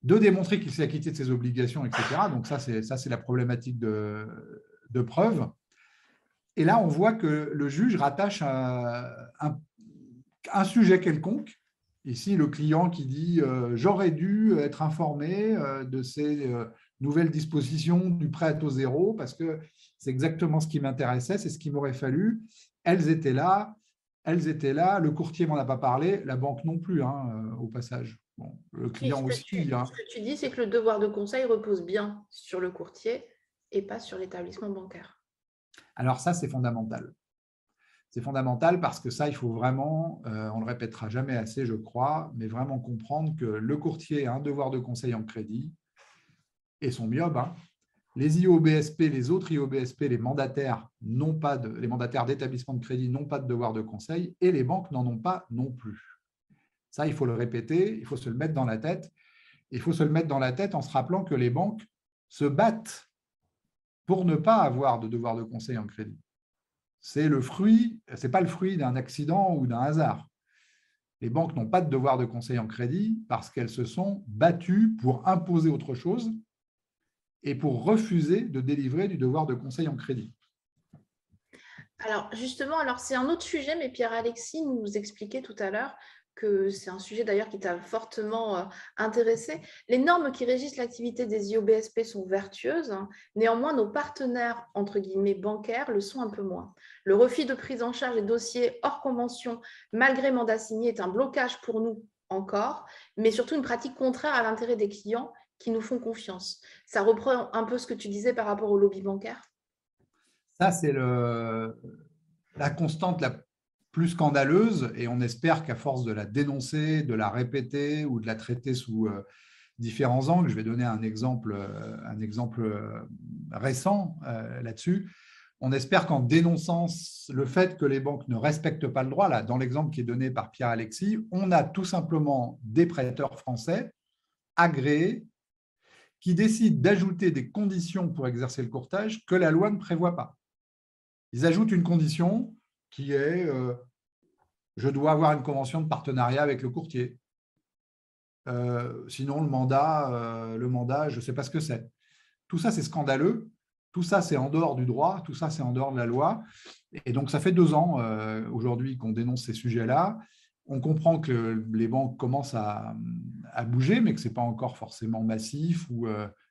De démontrer qu'il s'est acquitté de ses obligations, etc. Donc ça, c'est la problématique de preuve. Et là, on voit que le juge rattache un sujet quelconque. Ici, le client qui dit « j'aurais dû être informé de ces nouvelles dispositions du prêt à taux zéro parce que c'est exactement ce qui m'intéressait, c'est ce qu'il m'aurait fallu. Elles étaient là, le courtier ne m'en a pas parlé, la banque non plus, hein, au passage. » Bon, le client aussi. Ce que tu dis, c'est que le devoir de conseil repose bien sur le courtier et pas sur l'établissement bancaire. Alors ça, c'est fondamental. C'est fondamental parce que ça, il faut vraiment, on ne le répétera jamais assez, je crois, mais vraiment comprendre que le courtier a un devoir de conseil en crédit et son MIOB. Les IOBSP, les autres IOBSP, les mandataires les mandataires d'établissements de crédit n'ont pas de devoir de conseil et les banques n'en ont pas non plus. Ça, il faut le répéter, il faut se le mettre dans la tête. Il faut se le mettre dans la tête en se rappelant que les banques se battent pour ne pas avoir de devoir de conseil en crédit. C'est pas le fruit d'un accident ou d'un hasard. Les banques n'ont pas de devoir de conseil en crédit parce qu'elles se sont battues pour imposer autre chose et pour refuser de délivrer du devoir de conseil en crédit. Alors justement, c'est un autre sujet, mais Pierre-Alexis nous expliquait tout à l'heure que c'est un sujet d'ailleurs qui t'a fortement intéressé. Les normes qui régissent l'activité des IOBSP sont vertueuses, hein. Néanmoins, nos partenaires, entre guillemets, bancaires, le sont un peu moins. Le refus de prise en charge des dossiers hors convention, malgré mandat signé, est un blocage pour nous encore, mais surtout une pratique contraire à l'intérêt des clients qui nous font confiance. Ça reprend un peu ce que tu disais par rapport au lobby bancaire. Ça, c'est la constante la plus scandaleuse et on espère qu'à force de la dénoncer, de la répéter ou de la traiter sous différents angles, je vais donner un exemple récent là-dessus, on espère qu'en dénonçant le fait que les banques ne respectent pas le droit, là, dans l'exemple qui est donné par Pierre-Alexis, on a tout simplement des prêteurs français agréés qui décident d'ajouter des conditions pour exercer le courtage que la loi ne prévoit pas. Ils ajoutent une condition qui est je dois avoir une convention de partenariat avec le courtier. Sinon, le mandat, je ne sais pas ce que c'est. Tout ça, c'est scandaleux. Tout ça, c'est en dehors du droit. Tout ça, c'est en dehors de la loi. Et donc, ça fait 2 ans aujourd'hui qu'on dénonce ces sujets-là. On comprend que les banques commencent à bouger, mais que ce n'est pas encore forcément massif ou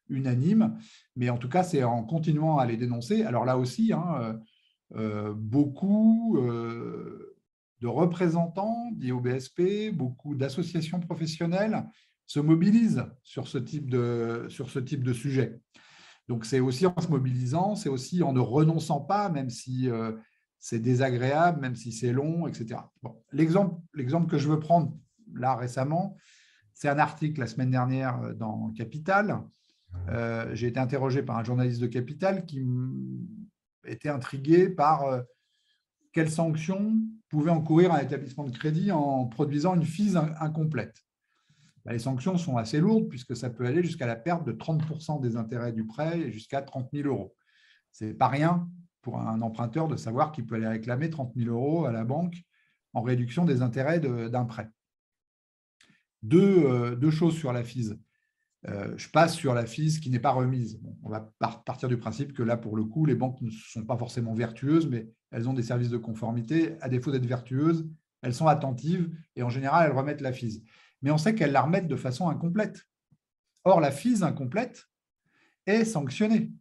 unanime. Mais en tout cas, c'est en continuant à les dénoncer. Alors là aussi, beaucoup de représentants d'IOBSP, beaucoup d'associations professionnelles se mobilisent sur ce type de sujet. Donc, c'est aussi en se mobilisant, c'est aussi en ne renonçant pas, même si c'est désagréable, même si c'est long, etc. Bon, l'exemple que je veux prendre là récemment, c'est un article la semaine dernière dans Capital. J'ai été interrogé par un journaliste de Capital qui était intrigué par quelles sanctions pouvait encourir un établissement de crédit en produisant une FIS incomplète. Les sanctions sont assez lourdes puisque ça peut aller jusqu'à la perte de 30% des intérêts du prêt et jusqu'à 30 000 euros. Ce n'est pas rien pour un emprunteur de savoir qu'il peut aller réclamer 30 000 euros à la banque en réduction des intérêts d'un prêt. Deux choses sur la FIS. Je passe sur la FIS qui n'est pas remise. Bon, on va partir du principe que là, pour le coup, les banques ne sont pas forcément vertueuses, mais elles ont des services de conformité. À défaut d'être vertueuses, elles sont attentives et en général, elles remettent la FIS. Mais on sait qu'elles la remettent de façon incomplète. Or, la FIS incomplète est sanctionnée.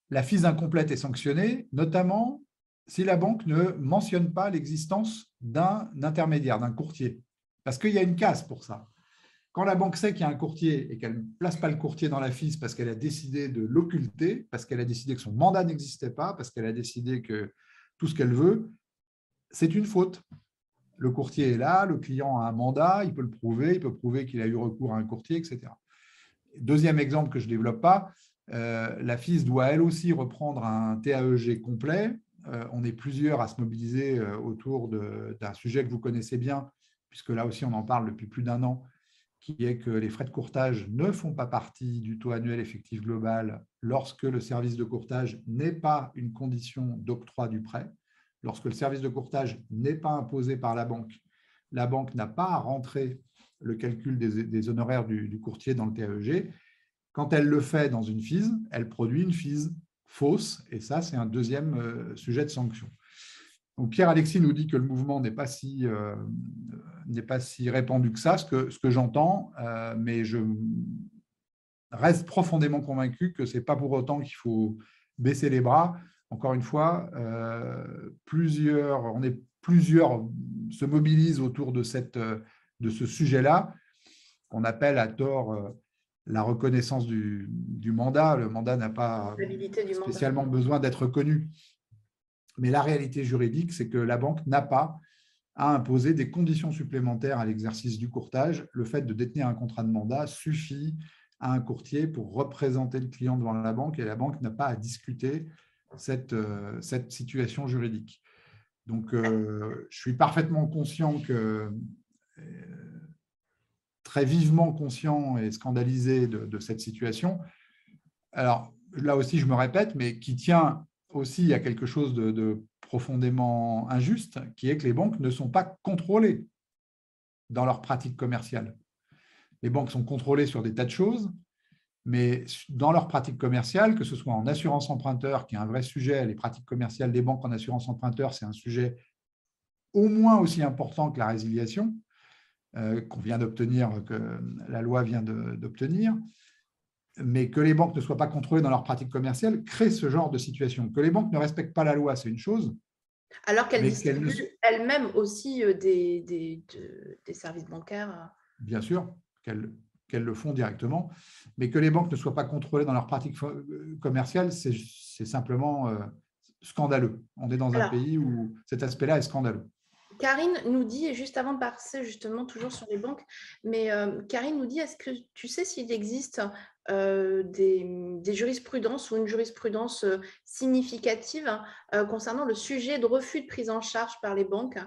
La FIS incomplète est sanctionnée, notamment si la banque ne mentionne pas l'existence d'un intermédiaire, d'un courtier. Parce qu'il y a une case pour ça. Quand la banque sait qu'il y a un courtier et qu'elle ne place pas le courtier dans la FIS parce qu'elle a décidé de l'occulter, parce qu'elle a décidé que son mandat n'existait pas, parce qu'elle a décidé que tout ce qu'elle veut, c'est une faute. Le courtier est là, le client a un mandat, il peut prouver qu'il a eu recours à un courtier, etc. Deuxième exemple que je ne développe pas, la FIS doit elle aussi reprendre un TAEG complet. On est plusieurs à se mobiliser autour d'un sujet que vous connaissez bien, puisque là aussi on en parle depuis plus d'1 an, qui est que les frais de courtage ne font pas partie du taux annuel effectif global lorsque le service de courtage n'est pas une condition d'octroi du prêt. Lorsque le service de courtage n'est pas imposé par la banque n'a pas à rentrer le calcul des honoraires du courtier dans le TAEG. Quand elle le fait dans une FIS, elle produit une FIS fausse, et ça, c'est un deuxième sujet de sanction. Donc, Pierre-Alexis nous dit que le mouvement n'est pas si répandu que ça, ce que j'entends, mais je reste profondément convaincu que ce n'est pas pour autant qu'il faut baisser les bras. Encore une fois, plusieurs se mobilisent autour de ce sujet-là, qu'on appelle à tort la reconnaissance du mandat. Le mandat n'a pas spécialement besoin d'être reconnu. Mais la réalité juridique, c'est que la banque n'a pas à imposer des conditions supplémentaires à l'exercice du courtage. Le fait de détenir un contrat de mandat suffit à un courtier pour représenter le client devant la banque et la banque n'a pas à discuter cette situation juridique. Donc, je suis parfaitement conscient très vivement conscient et scandalisé de cette situation. Alors, là aussi, je me répète, mais qui tient aussi à quelque chose de profondément injuste, qui est que les banques ne sont pas contrôlées dans leurs pratiques commerciales. Les banques sont contrôlées sur des tas de choses, mais dans leurs pratiques commerciales, que ce soit en assurance emprunteur, qui est un vrai sujet, les pratiques commerciales des banques en assurance emprunteur, c'est un sujet au moins aussi important que la résiliation, qu'on vient d'obtenir, que la loi vient d'obtenir, mais que les banques ne soient pas contrôlées dans leurs pratiques commerciales crée ce genre de situation. Que les banques ne respectent pas la loi, c'est une chose. Alors qu'elles distribuent elles-mêmes aussi des services bancaires. Bien sûr, qu'elles le font directement, mais que les banques ne soient pas contrôlées dans leurs pratiques commerciales, c'est simplement scandaleux. On est dans un pays où cet aspect-là est scandaleux. Karine nous dit, et juste avant de passer justement toujours sur les banques, mais Karine nous dit, est-ce que tu sais s'il existe des jurisprudences ou une jurisprudence significative concernant le sujet de refus de prise en charge par les banques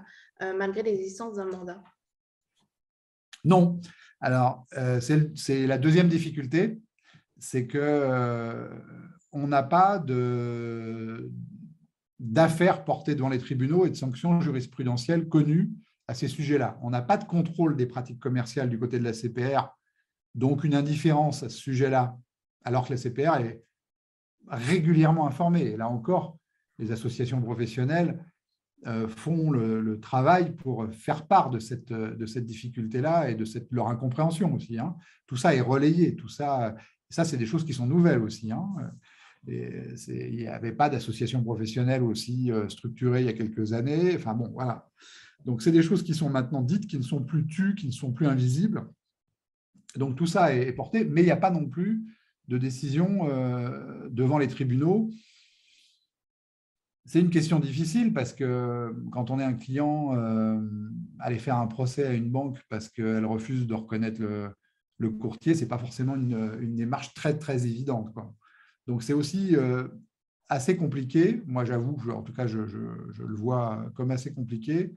malgré l'existence d'un mandat? Non. Alors, c'est la deuxième difficulté, c'est que on n'a pas d'affaires portées devant les tribunaux et de sanctions jurisprudentielles connues à ces sujets-là. On n'a pas de contrôle des pratiques commerciales du côté de la CPR, donc une indifférence à ce sujet-là, alors que la CPR est régulièrement informée. Et là encore, les associations professionnelles font le travail pour faire part de cette difficulté-là et de leur incompréhension aussi. Hein. Tout ça est relayé, tout ça, c'est des choses qui sont nouvelles aussi. Hein. Il n'y avait pas d'association professionnelle aussi structurée il y a quelques années. Enfin bon, voilà. Donc, c'est des choses qui sont maintenant dites, qui ne sont plus tues, qui ne sont plus invisibles. Donc, tout ça est porté, mais il n'y a pas non plus de décision devant les tribunaux. C'est une question difficile parce que quand on est un client, aller faire un procès à une banque parce qu'elle refuse de reconnaître le courtier, ce n'est pas forcément une démarche très, très évidente, quoi. Donc, c'est aussi assez compliqué. Moi, j'avoue, en tout cas, je le vois comme assez compliqué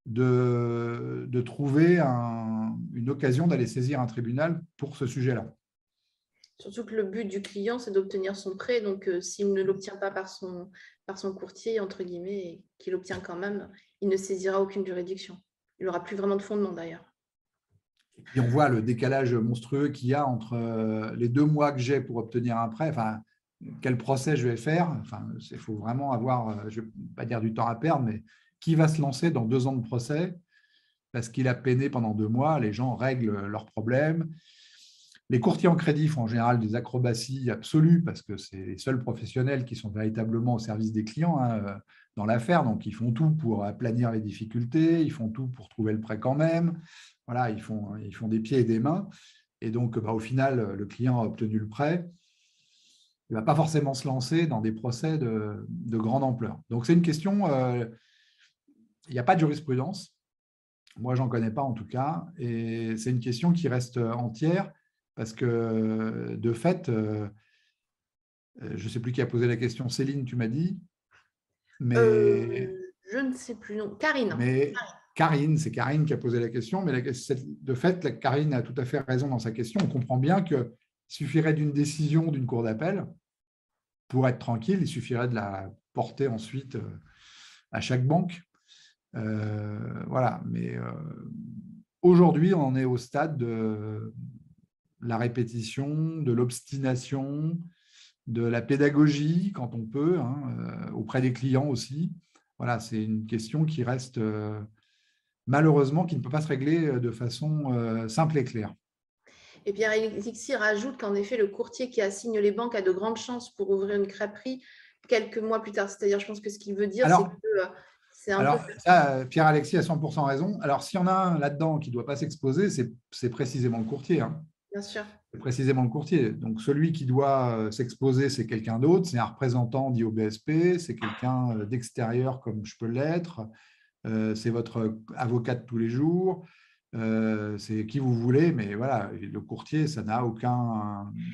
de trouver une occasion d'aller saisir un tribunal pour ce sujet-là. Surtout que le but du client, c'est d'obtenir son prêt. Donc, s'il ne l'obtient pas par son courtier, entre guillemets, et qu'il l'obtient quand même, il ne saisira aucune juridiction. Il n'aura plus vraiment de fondement, d'ailleurs. Et on voit le décalage monstrueux qu'il y a entre les 2 mois que j'ai pour obtenir un prêt, enfin, quel procès je vais faire. Enfin, il faut vraiment avoir, je ne vais pas dire du temps à perdre, mais qui va se lancer dans 2 ans de procès parce qu'il a peiné pendant 2 mois, les gens règlent leurs problèmes. Les courtiers en crédit font en général des acrobaties absolues parce que c'est les seuls professionnels qui sont véritablement au service des clients dans l'affaire. Donc, ils font tout pour aplanir les difficultés, ils font tout pour trouver le prêt quand même. Voilà, ils font des pieds et des mains. Et donc, au final, le client a obtenu le prêt. Il ne va pas forcément se lancer dans des procès de grande ampleur. Donc, c'est une question, il n'y a pas de jurisprudence. Moi, je n'en connais pas en tout cas. Et c'est une question qui reste entière parce que, de fait, je ne sais plus qui a posé la question. Céline, tu m'as dit. Mais, je ne sais plus, non. Karine. Mais Karine, c'est Karine qui a posé la question. Mais de fait, Karine a tout à fait raison dans sa question. On comprend bien qu'il suffirait d'une décision d'une cour d'appel pour être tranquille. Il suffirait de la porter ensuite à chaque banque. Voilà. Mais aujourd'hui, on en est au stade de la répétition, de l'obstination, de la pédagogie quand on peut, auprès des clients aussi. Voilà, c'est une question qui reste malheureusement qui ne peut pas se régler de façon simple et claire. Et Pierre-Alexis rajoute qu'en effet, le courtier qui assigne les banques a de grandes chances pour ouvrir une crêperie quelques mois plus tard. C'est-à-dire, je pense que ce qu'il veut dire, c'est que c'est un peu… Ça, Pierre-Alexis a 100% raison. Alors, s'il y en a un là-dedans qui ne doit pas s'exposer, c'est précisément le courtier. Hein. Bien sûr. C'est précisément le courtier. Donc, celui qui doit s'exposer, c'est quelqu'un d'autre, c'est un représentant d'IOBSP, c'est quelqu'un d'extérieur comme je peux l'être, c'est votre avocat de tous les jours, c'est qui vous voulez, mais voilà, le courtier, ça n'a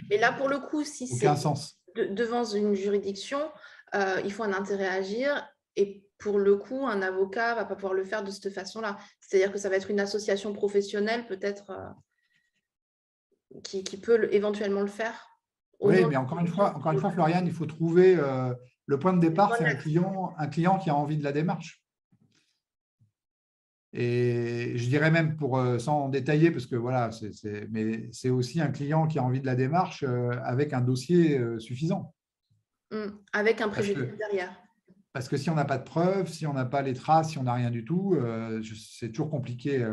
Et là, pour le coup, si aucun c'est sens. devant une juridiction, il faut un intérêt à agir. Et pour le coup, un avocat ne va pas pouvoir le faire de cette façon-là. C'est-à-dire que ça va être une association professionnelle, peut-être, qui peut éventuellement le faire. Au Oui, nom mais de encore une fois, Floriane, il faut trouver le point de départ, c'est la- un client qui a envie de la démarche. Et je dirais même, sans détailler, parce que voilà, mais c'est aussi un client qui a envie de la démarche avec un dossier suffisant. Avec un Parce préjudice que, derrière. parce que si on n'a pas de preuves, si on n'a pas les traces, si on n'a rien du tout, c'est toujours compliqué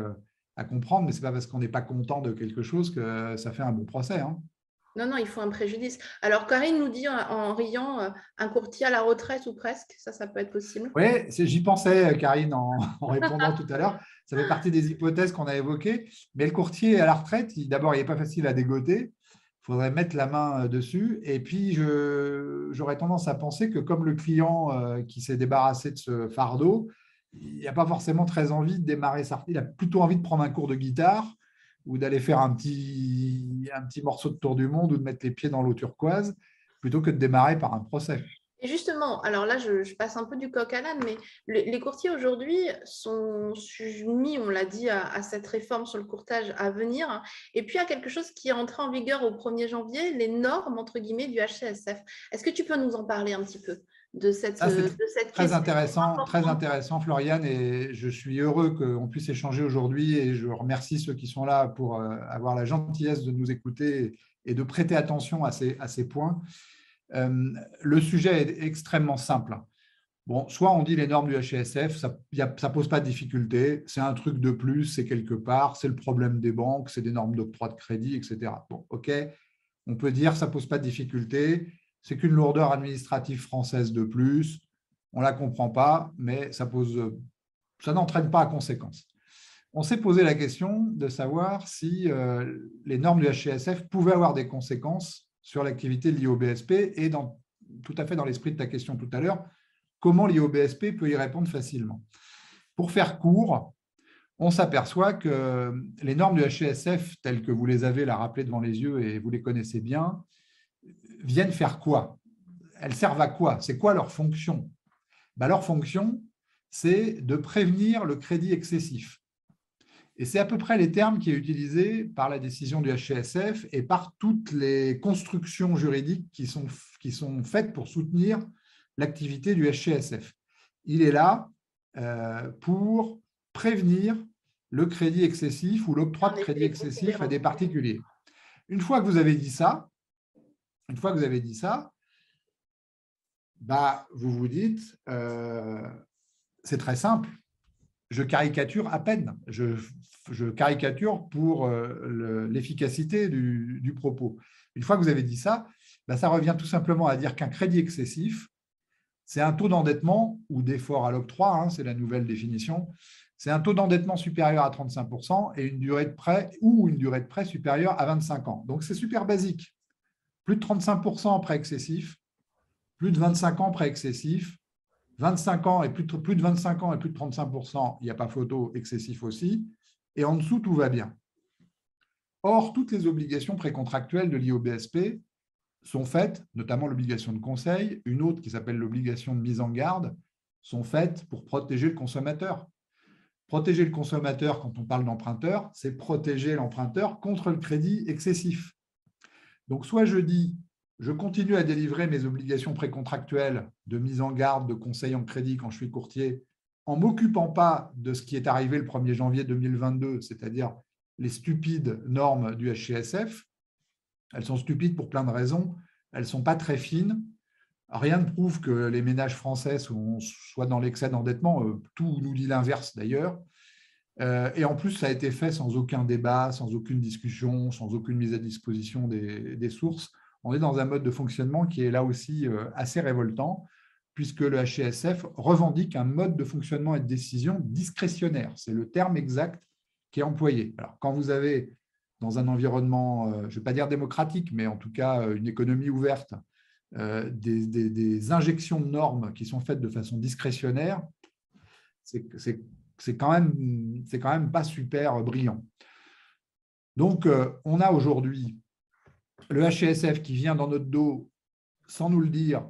à comprendre, mais ce n'est pas parce qu'on n'est pas content de quelque chose que ça fait un bon procès, hein. Non, non, il faut un préjudice. Alors, Karine nous dit en riant, un courtier à la retraite ou presque, ça peut être possible. Oui, j'y pensais, Karine, en répondant tout à l'heure. Ça fait partie des hypothèses qu'on a évoquées. Mais le courtier à la retraite, d'abord, il n'est pas facile à dégoter. Il faudrait mettre la main dessus. Et puis, j'aurais tendance à penser que comme le client qui s'est débarrassé de ce fardeau, il n'a pas forcément très envie de démarrer sa retraite. Il a plutôt envie de prendre un cours de guitare ou d'aller faire un petit morceau de tour du monde ou de mettre les pieds dans l'eau turquoise plutôt que de démarrer par un procès. Et justement, alors là, je passe un peu du coq à l'âne, mais les courtiers aujourd'hui sont soumis, on l'a dit, à cette réforme sur le courtage à venir, et puis à quelque chose qui est entré en vigueur au 1er janvier, les normes, entre guillemets, du HCSF. Est-ce que tu peux nous en parler un petit peu de cette Ça, c'est question très importante? intéressant, Floriane, et je suis heureux qu'on puisse échanger aujourd'hui et je remercie ceux qui sont là pour avoir la gentillesse de nous écouter et de prêter attention à ces points. Le sujet est extrêmement simple. Bon, soit on dit les normes du HCSF, ça ne pose pas de difficulté, c'est un truc de plus, c'est quelque part, c'est le problème des banques, c'est des normes d'octroi de crédit, etc. Bon, OK, on peut dire ça ne pose pas de difficulté, c'est qu'une lourdeur administrative française de plus, on ne la comprend pas, mais ça n'entraîne pas à conséquence. On s'est posé la question de savoir si les normes du HCSF pouvaient avoir des conséquences sur l'activité de l'IOBSP et tout à fait dans l'esprit de ta question tout à l'heure, comment l'IOBSP peut y répondre facilement. Pour faire court, on s'aperçoit que les normes du HCSF, telles que vous les avez là rappelées devant les yeux et vous les connaissez bien, viennent faire quoi? Elles servent à quoi? C'est quoi leur fonction? Leur fonction, c'est de prévenir le crédit excessif. Et c'est à peu près les termes qui sont utilisés par la décision du HCSF et par toutes les constructions juridiques qui sont faites pour soutenir l'activité du HCSF. Il est là pour prévenir le crédit excessif ou l'octroi de crédit excessif à des particuliers. Une fois que vous avez dit ça, vous vous dites, c'est très simple, je caricature à peine, je caricature pour l'efficacité du propos. Une fois que vous avez dit ça, ça revient tout simplement à dire qu'un crédit excessif, c'est un taux d'endettement ou d'effort à l'octroi, hein, c'est la nouvelle définition, c'est un taux d'endettement supérieur à 35% et une durée de prêt supérieure à 25 ans. Donc, c'est super basique. Plus de 35% prêt excessif, plus de 25 ans prêt excessif, 25 ans et plus de 25 ans et plus de 35%, il n'y a pas photo, excessif aussi, et en dessous, tout va bien. Or, toutes les obligations précontractuelles de l'IOBSP sont faites, notamment l'obligation de conseil, une autre qui s'appelle l'obligation de mise en garde, sont faites pour protéger le consommateur. Protéger le consommateur, quand on parle d'emprunteur, c'est protéger l'emprunteur contre le crédit excessif. Donc, soit je dis, je continue à délivrer mes obligations précontractuelles de mise en garde, de conseil en crédit quand je suis courtier, en ne m'occupant pas de ce qui est arrivé le 1er janvier 2022, c'est-à-dire les stupides normes du HCSF. Elles sont stupides pour plein de raisons. Elles ne sont pas très fines. Rien ne prouve que les ménages français soient dans l'excès d'endettement. Tout nous dit l'inverse d'ailleurs. Et en plus, ça a été fait sans aucun débat, sans aucune discussion, sans aucune mise à disposition des sources. On est dans un mode de fonctionnement qui est là aussi assez révoltant, puisque le HCSF revendique un mode de fonctionnement et de décision discrétionnaire. C'est le terme exact qui est employé. Alors, quand vous avez dans un environnement, je ne vais pas dire démocratique, mais en tout cas une économie ouverte, des injections de normes qui sont faites de façon discrétionnaire, c'est quand même pas super brillant. Donc, on a aujourd'hui le HCSF qui vient dans notre dos, sans nous le dire,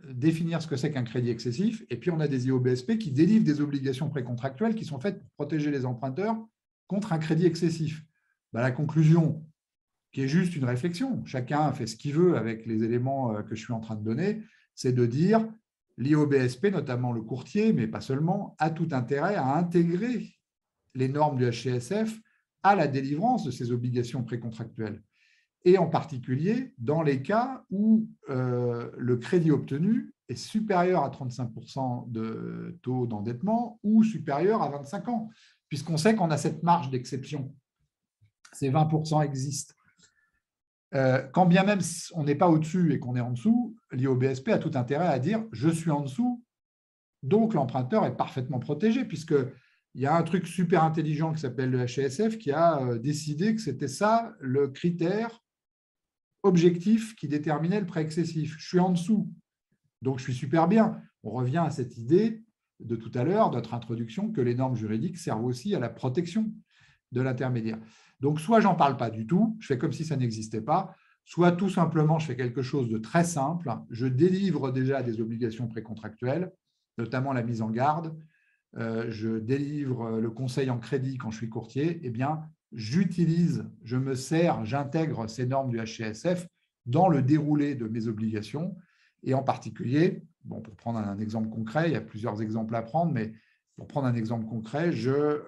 définir ce que c'est qu'un crédit excessif, et puis on a des IOBSP qui délivrent des obligations précontractuelles qui sont faites pour protéger les emprunteurs contre un crédit excessif. Ben, la conclusion, qui est juste une réflexion, chacun fait ce qu'il veut avec les éléments que je suis en train de donner, c'est de dire l'IOBSP, notamment le courtier, mais pas seulement, a tout intérêt à intégrer les normes du HCSF à la délivrance de ces obligations précontractuelles. Et en particulier dans les cas où le crédit obtenu est supérieur à 35% de taux d'endettement ou supérieur à 25 ans, puisqu'on sait qu'on a cette marge d'exception. Ces 20% existent. Quand bien même on n'est pas au-dessus et qu'on est en dessous, l'IOBSP a tout intérêt à dire « je suis en dessous », donc l'emprunteur est parfaitement protégé, puisqu'il y a un truc super intelligent qui s'appelle le HCSF qui a décidé que c'était ça le critère objectif qui déterminait le prêt excessif. Je suis en dessous, donc je suis super bien. On revient à cette idée de tout à l'heure, notre introduction, que les normes juridiques servent aussi à la protection de l'intermédiaire. Donc, soit j'en parle pas du tout, je fais comme si ça n'existait pas, soit tout simplement je fais quelque chose de très simple, je délivre déjà des obligations précontractuelles, notamment la mise en garde, je délivre le conseil en crédit quand je suis courtier, eh bien, j'utilise, je me sers, j'intègre ces normes du HCSF dans le déroulé de mes obligations. Et en particulier, bon, pour prendre un exemple concret, il y a plusieurs exemples à prendre, mais pour prendre un exemple concret, je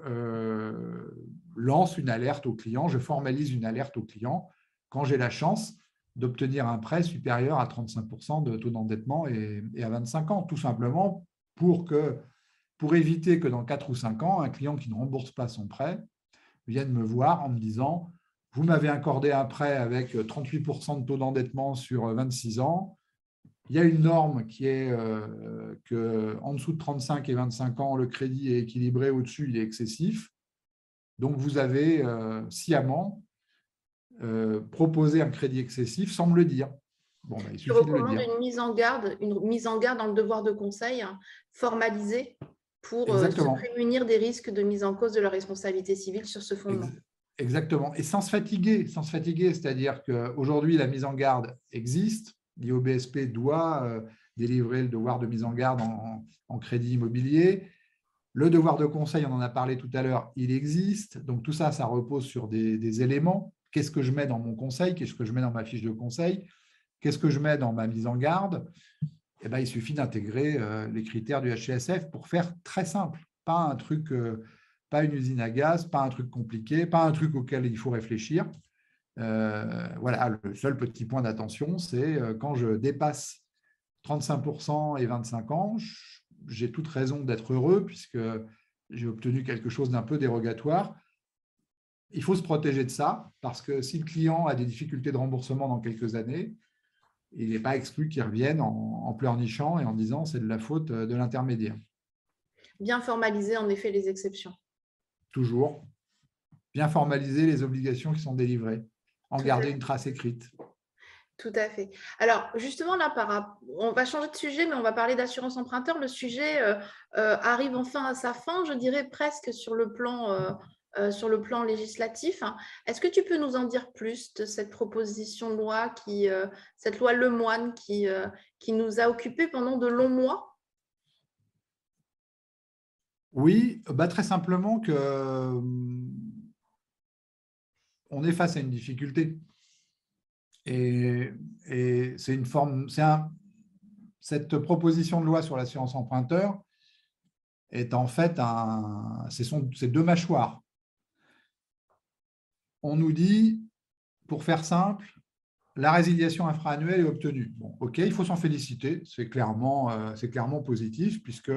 lance une alerte au client, je formalise une alerte au client quand j'ai la chance d'obtenir un prêt supérieur à 35% de taux d'endettement et à 25 ans, tout simplement pour éviter que dans 4 ou 5 ans, un client qui ne rembourse pas son prêt vienne me voir en me disant « Vous m'avez accordé un prêt avec 38% de taux d'endettement sur 26 ans. Il y a une norme qui est qu'en dessous de 35 et 25 ans, le crédit est équilibré, au-dessus, il est excessif. Donc, vous avez sciemment proposé un crédit excessif sans me le dire. » Bon, ben, il suffit de le dire. Une mise en garde dans le devoir de conseil formalisé pour se Exactement. prémunir des risques de mise en cause de leur responsabilité civile sur ce fondement. Exactement. Et sans se fatiguer, c'est-à-dire qu'aujourd'hui, la mise en garde existe. L'IOBSP doit délivrer le devoir de mise en garde en crédit immobilier. Le devoir de conseil, on en a parlé tout à l'heure, il existe. Donc, tout ça, ça repose sur des éléments. Qu'est-ce que je mets dans mon conseil? Qu'est-ce que je mets dans ma fiche de conseil? Qu'est-ce que je mets dans ma mise en garde? Eh bien, il suffit d'intégrer les critères du HCSF pour faire très simple. Pas un truc, pas une usine à gaz, pas un truc compliqué, pas un truc auquel il faut réfléchir. Voilà, le seul petit point d'attention, c'est quand je dépasse 35% et 25 ans, j'ai toute raison d'être heureux puisque j'ai obtenu quelque chose d'un peu dérogatoire. Il faut se protéger de ça parce que si le client a des difficultés de remboursement dans quelques années, il n'est pas exclu qu'il revienne en pleurnichant et en disant c'est de la faute de l'intermédiaire. Bien formaliser en effet les exceptions. Toujours. Bien formaliser les obligations qui sont délivrées, en garder une trace écrite. Tout à fait. Alors, justement, là, on va changer de sujet, mais on va parler d'assurance emprunteur. Le sujet arrive enfin à sa fin, je dirais presque sur le plan législatif. Est-ce que tu peux nous en dire plus de cette proposition de loi, cette loi Lemoine qui nous a occupés pendant de longs mois? Oui, très simplement qu'on est face à une difficulté. Et c'est une forme, cette proposition de loi sur l'assurance emprunteur est en fait c'est deux mâchoires. On nous dit, pour faire simple, la résiliation infra-annuelle est obtenue. Bon, OK, il faut s'en féliciter, c'est clairement positif puisque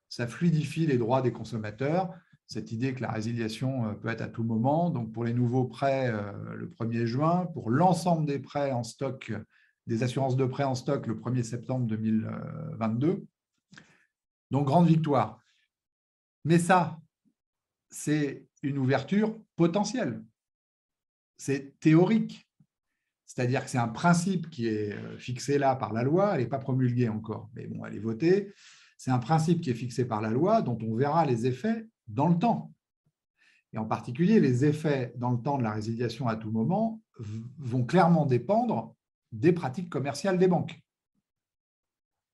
ça fluidifie les droits des consommateurs. Cette idée que la résiliation peut être à tout moment. Donc, pour les nouveaux prêts, le 1er juin, pour l'ensemble des prêts en stock, des assurances de prêts en stock, le 1er septembre 2022. Donc, grande victoire. Mais ça, c'est une ouverture potentielle. c'est théorique. C'est-à-dire que c'est un principe qui est fixé là par la loi, elle n'est pas promulguée encore, mais bon, elle est votée. C'est un principe qui est fixé par la loi dont on verra les effets dans le temps. Et en particulier, les effets dans le temps de la résiliation à tout moment vont clairement dépendre des pratiques commerciales des banques.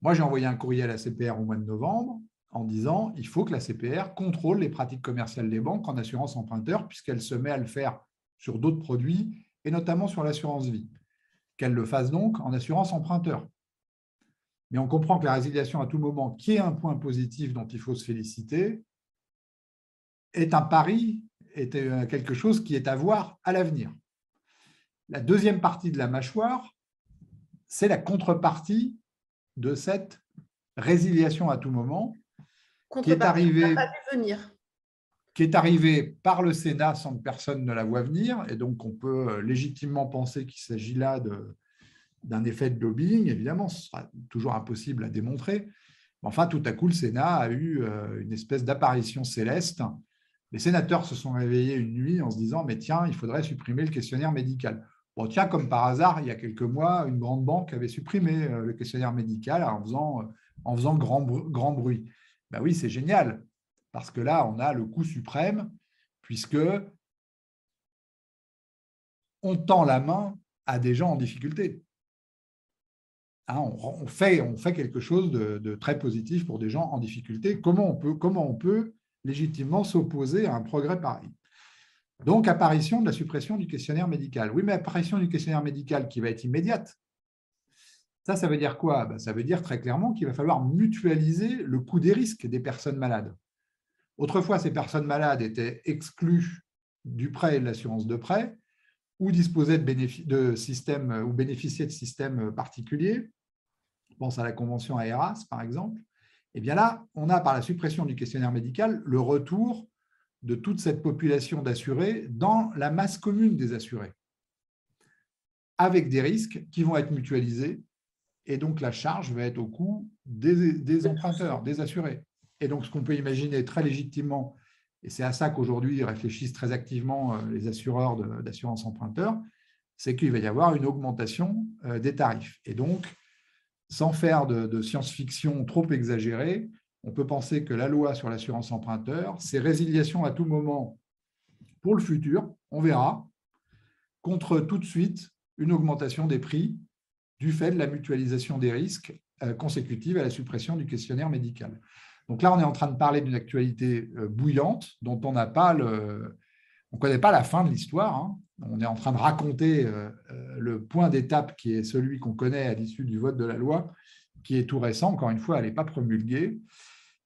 Moi, j'ai envoyé un courrier à la CPR au mois de novembre en disant qu'il faut que la CPR contrôle les pratiques commerciales des banques en assurance emprunteur, puisqu'elle se met à le faire sur d'autres produits, et notamment sur l'assurance vie. Qu'elle le fasse donc en assurance emprunteur. Mais on comprend que la résiliation à tout moment, qui est un point positif dont il faut se féliciter, est un pari, est quelque chose qui est à voir à l'avenir. La deuxième partie de la mâchoire, c'est la contrepartie de cette résiliation à tout moment, qui est arrivée par le Sénat sans que personne ne la voie venir, et donc on peut légitimement penser qu'il s'agit là d'un effet de lobbying. Évidemment, ce sera toujours impossible à démontrer. Enfin, tout à coup, le Sénat a eu une espèce d'apparition céleste. Les sénateurs se sont réveillés une nuit en se disant « mais tiens, il faudrait supprimer le questionnaire médical ». Bon, tiens, comme par hasard, il y a quelques mois, une grande banque avait supprimé le questionnaire médical en faisant grand bruit. Ben oui, c'est génial, parce que là, on a le coup suprême, puisque on tend la main à des gens en difficulté. On fait quelque chose de très positif pour des gens en difficulté. Comment on peut légitimement s'opposer à un progrès pareil? Donc, apparition de la suppression du questionnaire médical. Oui, mais apparition du questionnaire médical qui va être immédiate. Ça veut dire quoi? Ça veut dire très clairement qu'il va falloir mutualiser le coût des risques des personnes malades. Autrefois, ces personnes malades étaient exclues du prêt et de l'assurance de prêt, ou disposaient de systèmes ou bénéficiaient de systèmes particuliers. Je pense à la convention AERAS, par exemple. Et bien là, on a, par la suppression du questionnaire médical, le retour de toute cette population d'assurés dans la masse commune des assurés, avec des risques qui vont être mutualisés, et donc la charge va être au coût des emprunteurs, des assurés. Et donc, ce qu'on peut imaginer très légitimement, et c'est à ça qu'aujourd'hui réfléchissent très activement les assureurs d'assurance emprunteur, c'est qu'il va y avoir une augmentation des tarifs. Et donc, sans faire de science-fiction trop exagérée, on peut penser que la loi sur l'assurance emprunteur, c'est résiliation à tout moment pour le futur, on verra, contre tout de suite une augmentation des prix du fait de la mutualisation des risques consécutive à la suppression du questionnaire médical. Donc là, on est en train de parler d'une actualité bouillante dont on n'a pas on ne connaît pas la fin de l'histoire. On est en train de raconter le point d'étape qui est celui qu'on connaît à l'issue du vote de la loi, qui est tout récent. Encore une fois, elle n'est pas promulguée.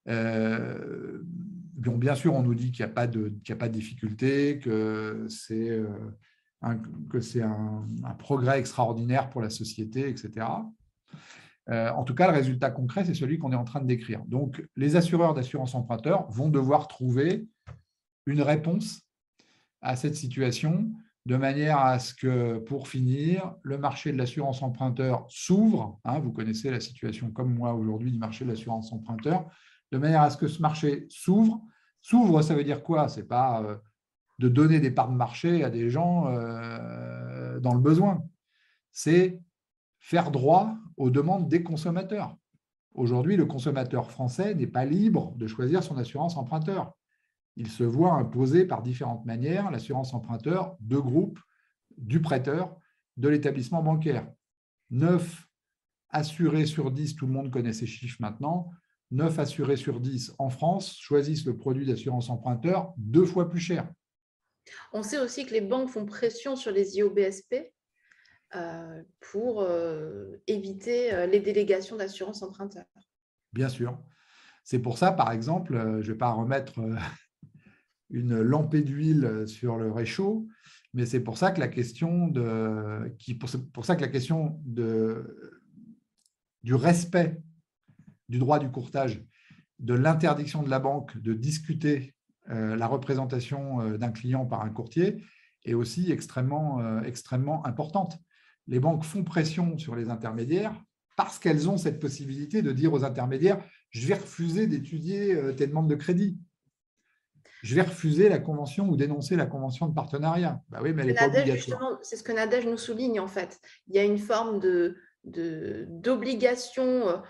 Bien sûr, on nous dit qu'il n'y a pas de difficulté, que c'est un progrès extraordinaire pour la société, etc. En tout cas, le résultat concret, c'est celui qu'on est en train de décrire. Donc, les assureurs d'assurance emprunteur vont devoir trouver une réponse à cette situation, de manière à ce que, pour finir, le marché de l'assurance emprunteur s'ouvre. Vous connaissez la situation comme moi aujourd'hui du marché de l'assurance emprunteur. De manière à ce que ce marché s'ouvre. S'ouvre, ça veut dire quoi? Ce n'est pas de donner des parts de marché à des gens dans le besoin. C'est faire droit aux demandes des consommateurs. Aujourd'hui, le consommateur français n'est pas libre de choisir son assurance emprunteur. Il se voit imposer par différentes manières l'assurance emprunteur de groupe, du prêteur, de l'établissement bancaire. 9 assurés sur 10, tout le monde connaît ces chiffres maintenant, 9 assurés sur 10 en France choisissent le produit d'assurance emprunteur 2 fois plus cher. On sait aussi que les banques font pression sur les IOBSP pour éviter les délégations d'assurance emprunteur. Bien sûr. C'est pour ça, par exemple, je ne vais pas remettre une lampée d'huile sur le réchaud, mais c'est pour ça que la question du respect du droit du courtage, de l'interdiction de la banque de discuter la représentation d'un client par un courtier est aussi extrêmement importante. Les banques font pression sur les intermédiaires parce qu'elles ont cette possibilité de dire aux intermédiaires « je vais refuser d'étudier tes demandes de crédit ». je vais refuser la convention ou dénoncer la convention de partenariat. Bah oui, mais elle n'est pas Nadège, obligatoire. justement, c'est ce que Nadège nous souligne en fait. Il y a une forme d'obligation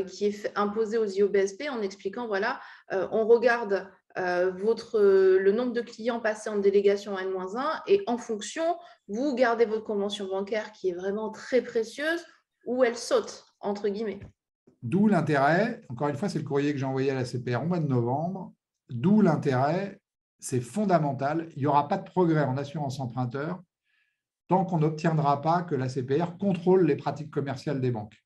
qui est imposée aux IOBSP en expliquant, voilà, on regarde le nombre de clients passés en délégation N-1 et en fonction, vous gardez votre convention bancaire qui est vraiment très précieuse ou elle saute, entre guillemets. D'où l'intérêt, encore une fois, c'est le courrier que j'ai envoyé à la CPR au mois de novembre, d'où l'intérêt, c'est fondamental, il n'y aura pas de progrès en assurance emprunteur tant qu'on n'obtiendra pas que la CPR contrôle les pratiques commerciales des banques.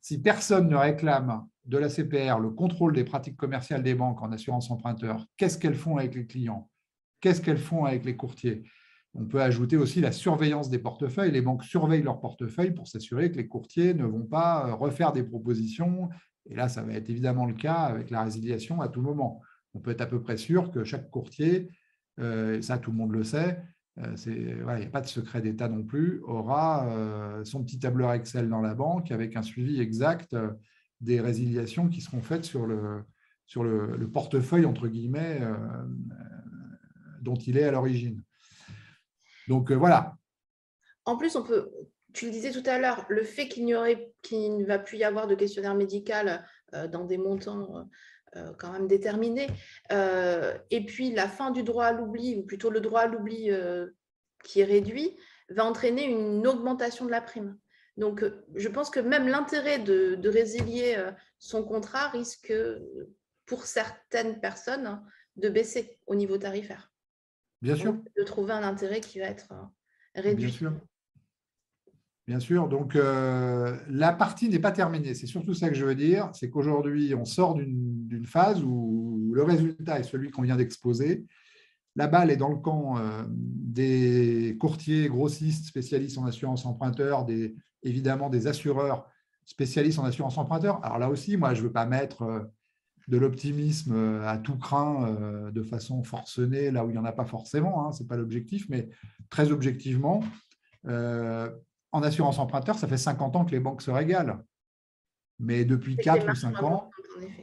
Si personne ne réclame de la CPR le contrôle des pratiques commerciales des banques en assurance emprunteur, qu'est-ce qu'elles font avec les clients? Qu'est-ce qu'elles font avec les courtiers? On peut ajouter aussi la surveillance des portefeuilles. Les banques surveillent leurs portefeuilles pour s'assurer que les courtiers ne vont pas refaire des propositions. Et là, ça va être évidemment le cas avec la résiliation à tout moment. On peut être à peu près sûr que chaque courtier, ça tout le monde le sait, voilà, il n'y a pas de secret d'État non plus, aura son petit tableur Excel dans la banque avec un suivi exact des résiliations qui seront faites sur le portefeuille, entre guillemets, dont il est à l'origine. Donc, voilà. En plus, tu le disais tout à l'heure, le fait qu'il ne va plus y avoir de questionnaire médical dans des montants quand même déterminés, et puis la fin du droit à l'oubli, ou plutôt le droit à l'oubli qui est réduit, va entraîner une augmentation de la prime. Donc, je pense que même l'intérêt de résilier son contrat risque, pour certaines personnes, de baisser au niveau tarifaire. Bien sûr. Donc, de trouver un intérêt qui va être réduit. Bien sûr. Bien sûr. Donc, la partie n'est pas terminée. C'est surtout ça que je veux dire. C'est qu'aujourd'hui, on sort d'une phase où le résultat est celui qu'on vient d'exposer. La balle est dans le camp des courtiers, grossistes, spécialistes en assurance emprunteur, évidemment des assureurs spécialistes en assurance emprunteur. Alors là aussi, moi, je ne veux pas mettre de l'optimisme à tout crin de façon forcenée, là où il n'y en a pas forcément, hein, ce n'est pas l'objectif, mais très objectivement, en assurance emprunteur, ça fait 50 ans que les banques se régalent. Mais depuis 4 ou 5 ans,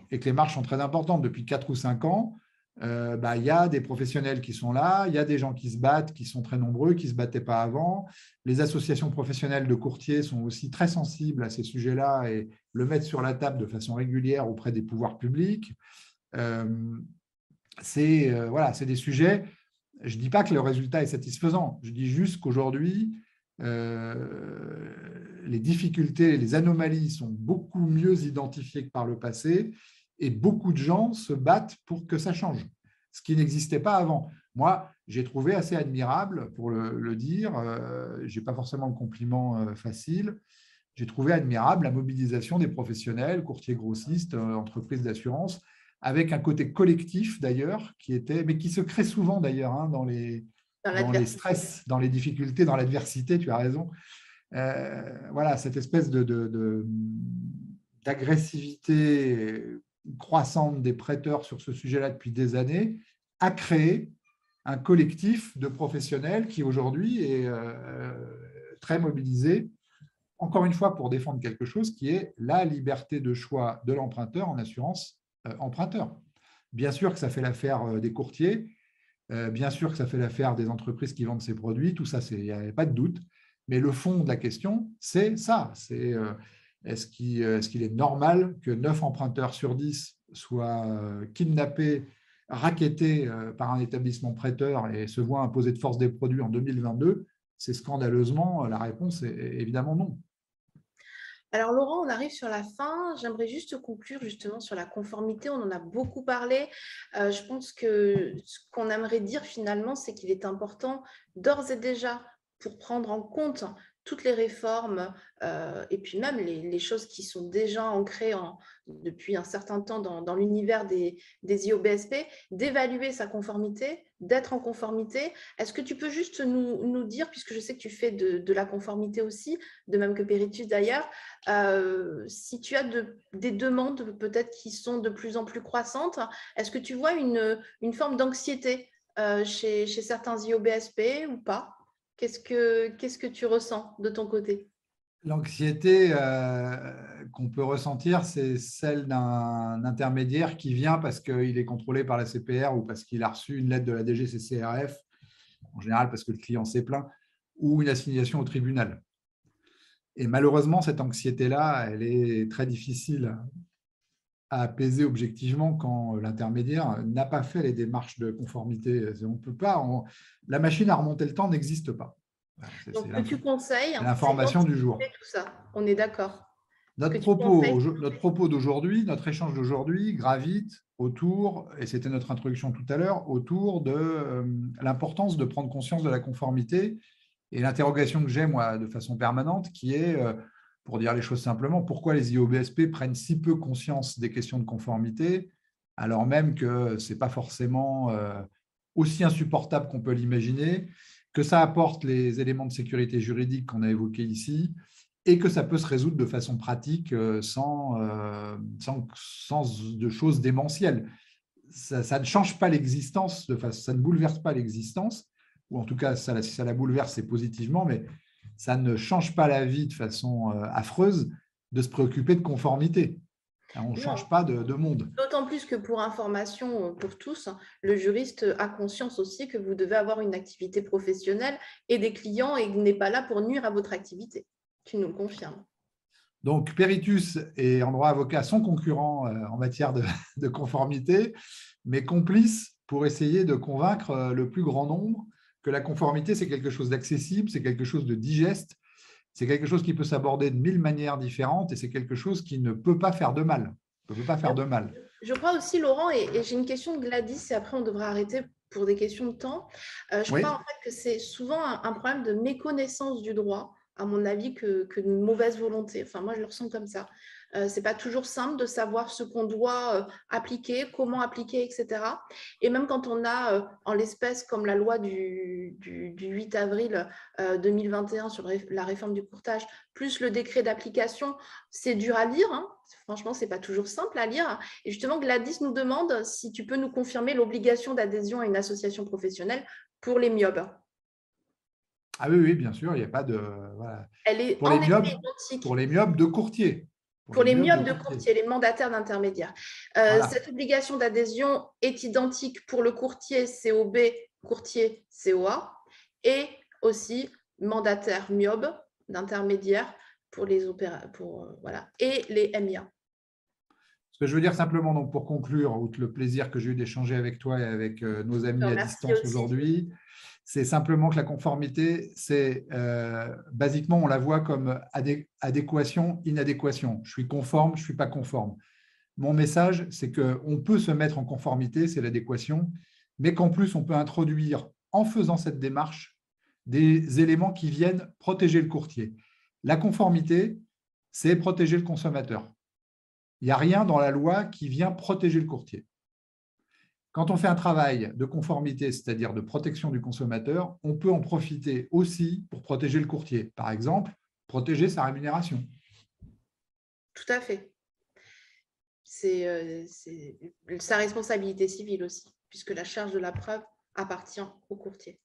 et que les marges sont très importantes, depuis 4 ou 5 ans, il y a des professionnels qui sont là, il y a des gens qui se battent, qui sont très nombreux, qui ne se battaient pas avant. Les associations professionnelles de courtiers sont aussi très sensibles à ces sujets-là et le mettent sur la table de façon régulière auprès des pouvoirs publics. C'est des sujets, je ne dis pas que le résultat est satisfaisant, je dis juste qu'aujourd'hui, les difficultés, les anomalies sont beaucoup mieux identifiées que par le passé et beaucoup de gens se battent pour que ça change, ce qui n'existait pas avant. Moi, j'ai trouvé assez admirable, pour le dire, je n'ai pas forcément le compliment facile, j'ai trouvé admirable la mobilisation des professionnels, courtiers grossistes, entreprises d'assurance, avec un côté collectif d'ailleurs, mais qui se crée souvent d'ailleurs hein, dans les stress, dans les difficultés, dans l'adversité, tu as raison. Voilà, cette espèce d'agressivité croissante des prêteurs sur ce sujet-là depuis des années a créé un collectif de professionnels qui aujourd'hui est très mobilisé, encore une fois pour défendre quelque chose qui est la liberté de choix de l'emprunteur en assurance emprunteur. Bien sûr que ça fait l'affaire des courtiers, bien sûr que ça fait l'affaire des entreprises qui vendent ces produits, tout ça, il n'y a pas de doute. Mais le fond de la question, c'est ça. C'est est-ce qu'il est normal que 9 emprunteurs sur 10 soient kidnappés, rackettés par un établissement prêteur et se voient imposer de force des produits en 2022? C'est scandaleusement, la réponse est évidemment non. Alors Laurent, on arrive sur la fin. J'aimerais juste conclure justement sur la conformité. On en a beaucoup parlé. Je pense que ce qu'on aimerait dire finalement, c'est qu'il est important d'ores et déjà, pour prendre en compte toutes les réformes et puis même les choses qui sont déjà ancrées depuis un certain temps dans l'univers des IOBSP, d'évaluer sa conformité, d'être en conformité. Est-ce que tu peux juste nous dire, puisque je sais que tu fais de la conformité aussi, de même que Peritus d'ailleurs, si tu as des demandes peut-être qui sont de plus en plus croissantes, est-ce que tu vois une forme d'anxiété chez certains IOBSP ou pas? Qu'est-ce que tu ressens de ton côté? L'anxiété qu'on peut ressentir, c'est celle d'un intermédiaire qui vient parce qu'il est contrôlé par la CPR ou parce qu'il a reçu une lettre de la DGCCRF, en général parce que le client s'est plaint, ou une assignation au tribunal. Et malheureusement, cette anxiété-là, elle est très difficile à apaiser objectivement quand l'intermédiaire n'a pas fait les démarches de conformité. On peut pas, la machine à remonter le temps n'existe pas. Donc, ce que tu conseilles, C'est c'est l'information du jour. d'anticiper tout ça. On est d'accord. Notre propos d'aujourd'hui, notre échange d'aujourd'hui gravite autour, et c'était notre introduction tout à l'heure, autour de l'importance de prendre conscience de la conformité et l'interrogation que j'ai, moi, de façon permanente, qui est, pour dire les choses simplement, pourquoi les IOBSP prennent si peu conscience des questions de conformité, alors même que ce n'est pas forcément aussi insupportable qu'on peut l'imaginer, que ça apporte les éléments de sécurité juridique qu'on a évoqués ici, et que ça peut se résoudre de façon pratique sans de choses démentielles. Ça ne change pas l'existence, ça ne bouleverse pas l'existence, ou en tout cas, si ça la bouleverse, c'est positivement, mais ça ne change pas la vie de façon affreuse de se préoccuper de conformité. On ne change pas de monde. D'autant plus que pour information pour tous, le juriste a conscience aussi que vous devez avoir une activité professionnelle et des clients et qu'il n'est pas là pour nuire à votre activité. Tu nous le confirmes. Donc, Peritus et en droit avocat sont concurrents en matière de conformité, mais complices pour essayer de convaincre le plus grand nombre que la conformité, c'est quelque chose d'accessible, c'est quelque chose de digeste, c'est quelque chose qui peut s'aborder de 1000 manières différentes et c'est quelque chose qui ne peut pas faire de mal. Ne peut pas faire de mal. Je crois aussi, Laurent, et j'ai une question de Gladys, et après on devra arrêter pour des questions de temps. Je crois en fait que c'est souvent un problème de méconnaissance du droit, à mon avis, que d'une mauvaise volonté. Enfin, moi, je le ressens comme ça. Ce n'est pas toujours simple de savoir ce qu'on doit appliquer, comment appliquer, etc. Et même quand on a, en l'espèce, comme la loi du 8 avril 2021 sur la réforme du courtage, plus le décret d'application, c'est dur à lire. Hein. Franchement, ce n'est pas toujours simple à lire. Et justement, Gladys nous demande si tu peux nous confirmer l'obligation d'adhésion à une association professionnelle pour les myopes. Ah oui, bien sûr, il n'y a pas de… Voilà. Elle est pour les myopes de courtier. Pour les myopes de courtier, les mandataires d'intermédiaires. Voilà. Cette obligation d'adhésion est identique pour le courtier COB, courtier COA, et aussi mandataire myope d'intermédiaires pour les voilà, et les MIA. Ce que je veux dire simplement, donc, pour conclure, outre le plaisir que j'ai eu d'échanger avec toi et avec nos amis à distance aujourd'hui, c'est simplement que la conformité, c'est basiquement, on la voit comme adéquation, inadéquation. Je suis conforme, je ne suis pas conforme. Mon message, c'est qu'on peut se mettre en conformité, c'est l'adéquation, mais qu'en plus, on peut introduire, en faisant cette démarche, des éléments qui viennent protéger le courtier. La conformité, c'est protéger le consommateur. Il n'y a rien dans la loi qui vient protéger le courtier. Quand on fait un travail de conformité, c'est-à-dire de protection du consommateur, on peut en profiter aussi pour protéger le courtier. Par exemple, protéger sa rémunération. Tout à fait. C'est sa responsabilité civile aussi, puisque la charge de la preuve appartient au courtier.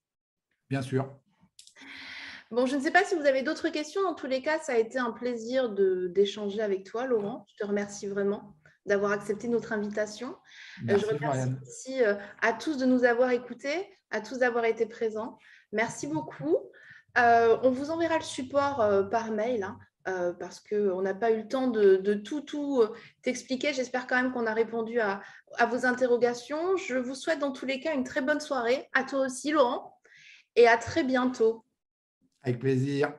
Bien sûr. Bon, je ne sais pas si vous avez d'autres questions. Dans tous les cas, ça a été un plaisir d'échanger avec toi, Laurent. Je te remercie vraiment d'avoir accepté notre invitation. Merci, je remercie aussi à tous de nous avoir écoutés, à tous d'avoir été présents. Merci beaucoup. On vous enverra le support par mail, hein, parce qu'on n'a pas eu le temps de tout t'expliquer. J'espère quand même qu'on a répondu à vos interrogations. Je vous souhaite dans tous les cas une très bonne soirée. À toi aussi, Laurent, et à très bientôt. Avec plaisir.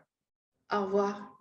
Au revoir.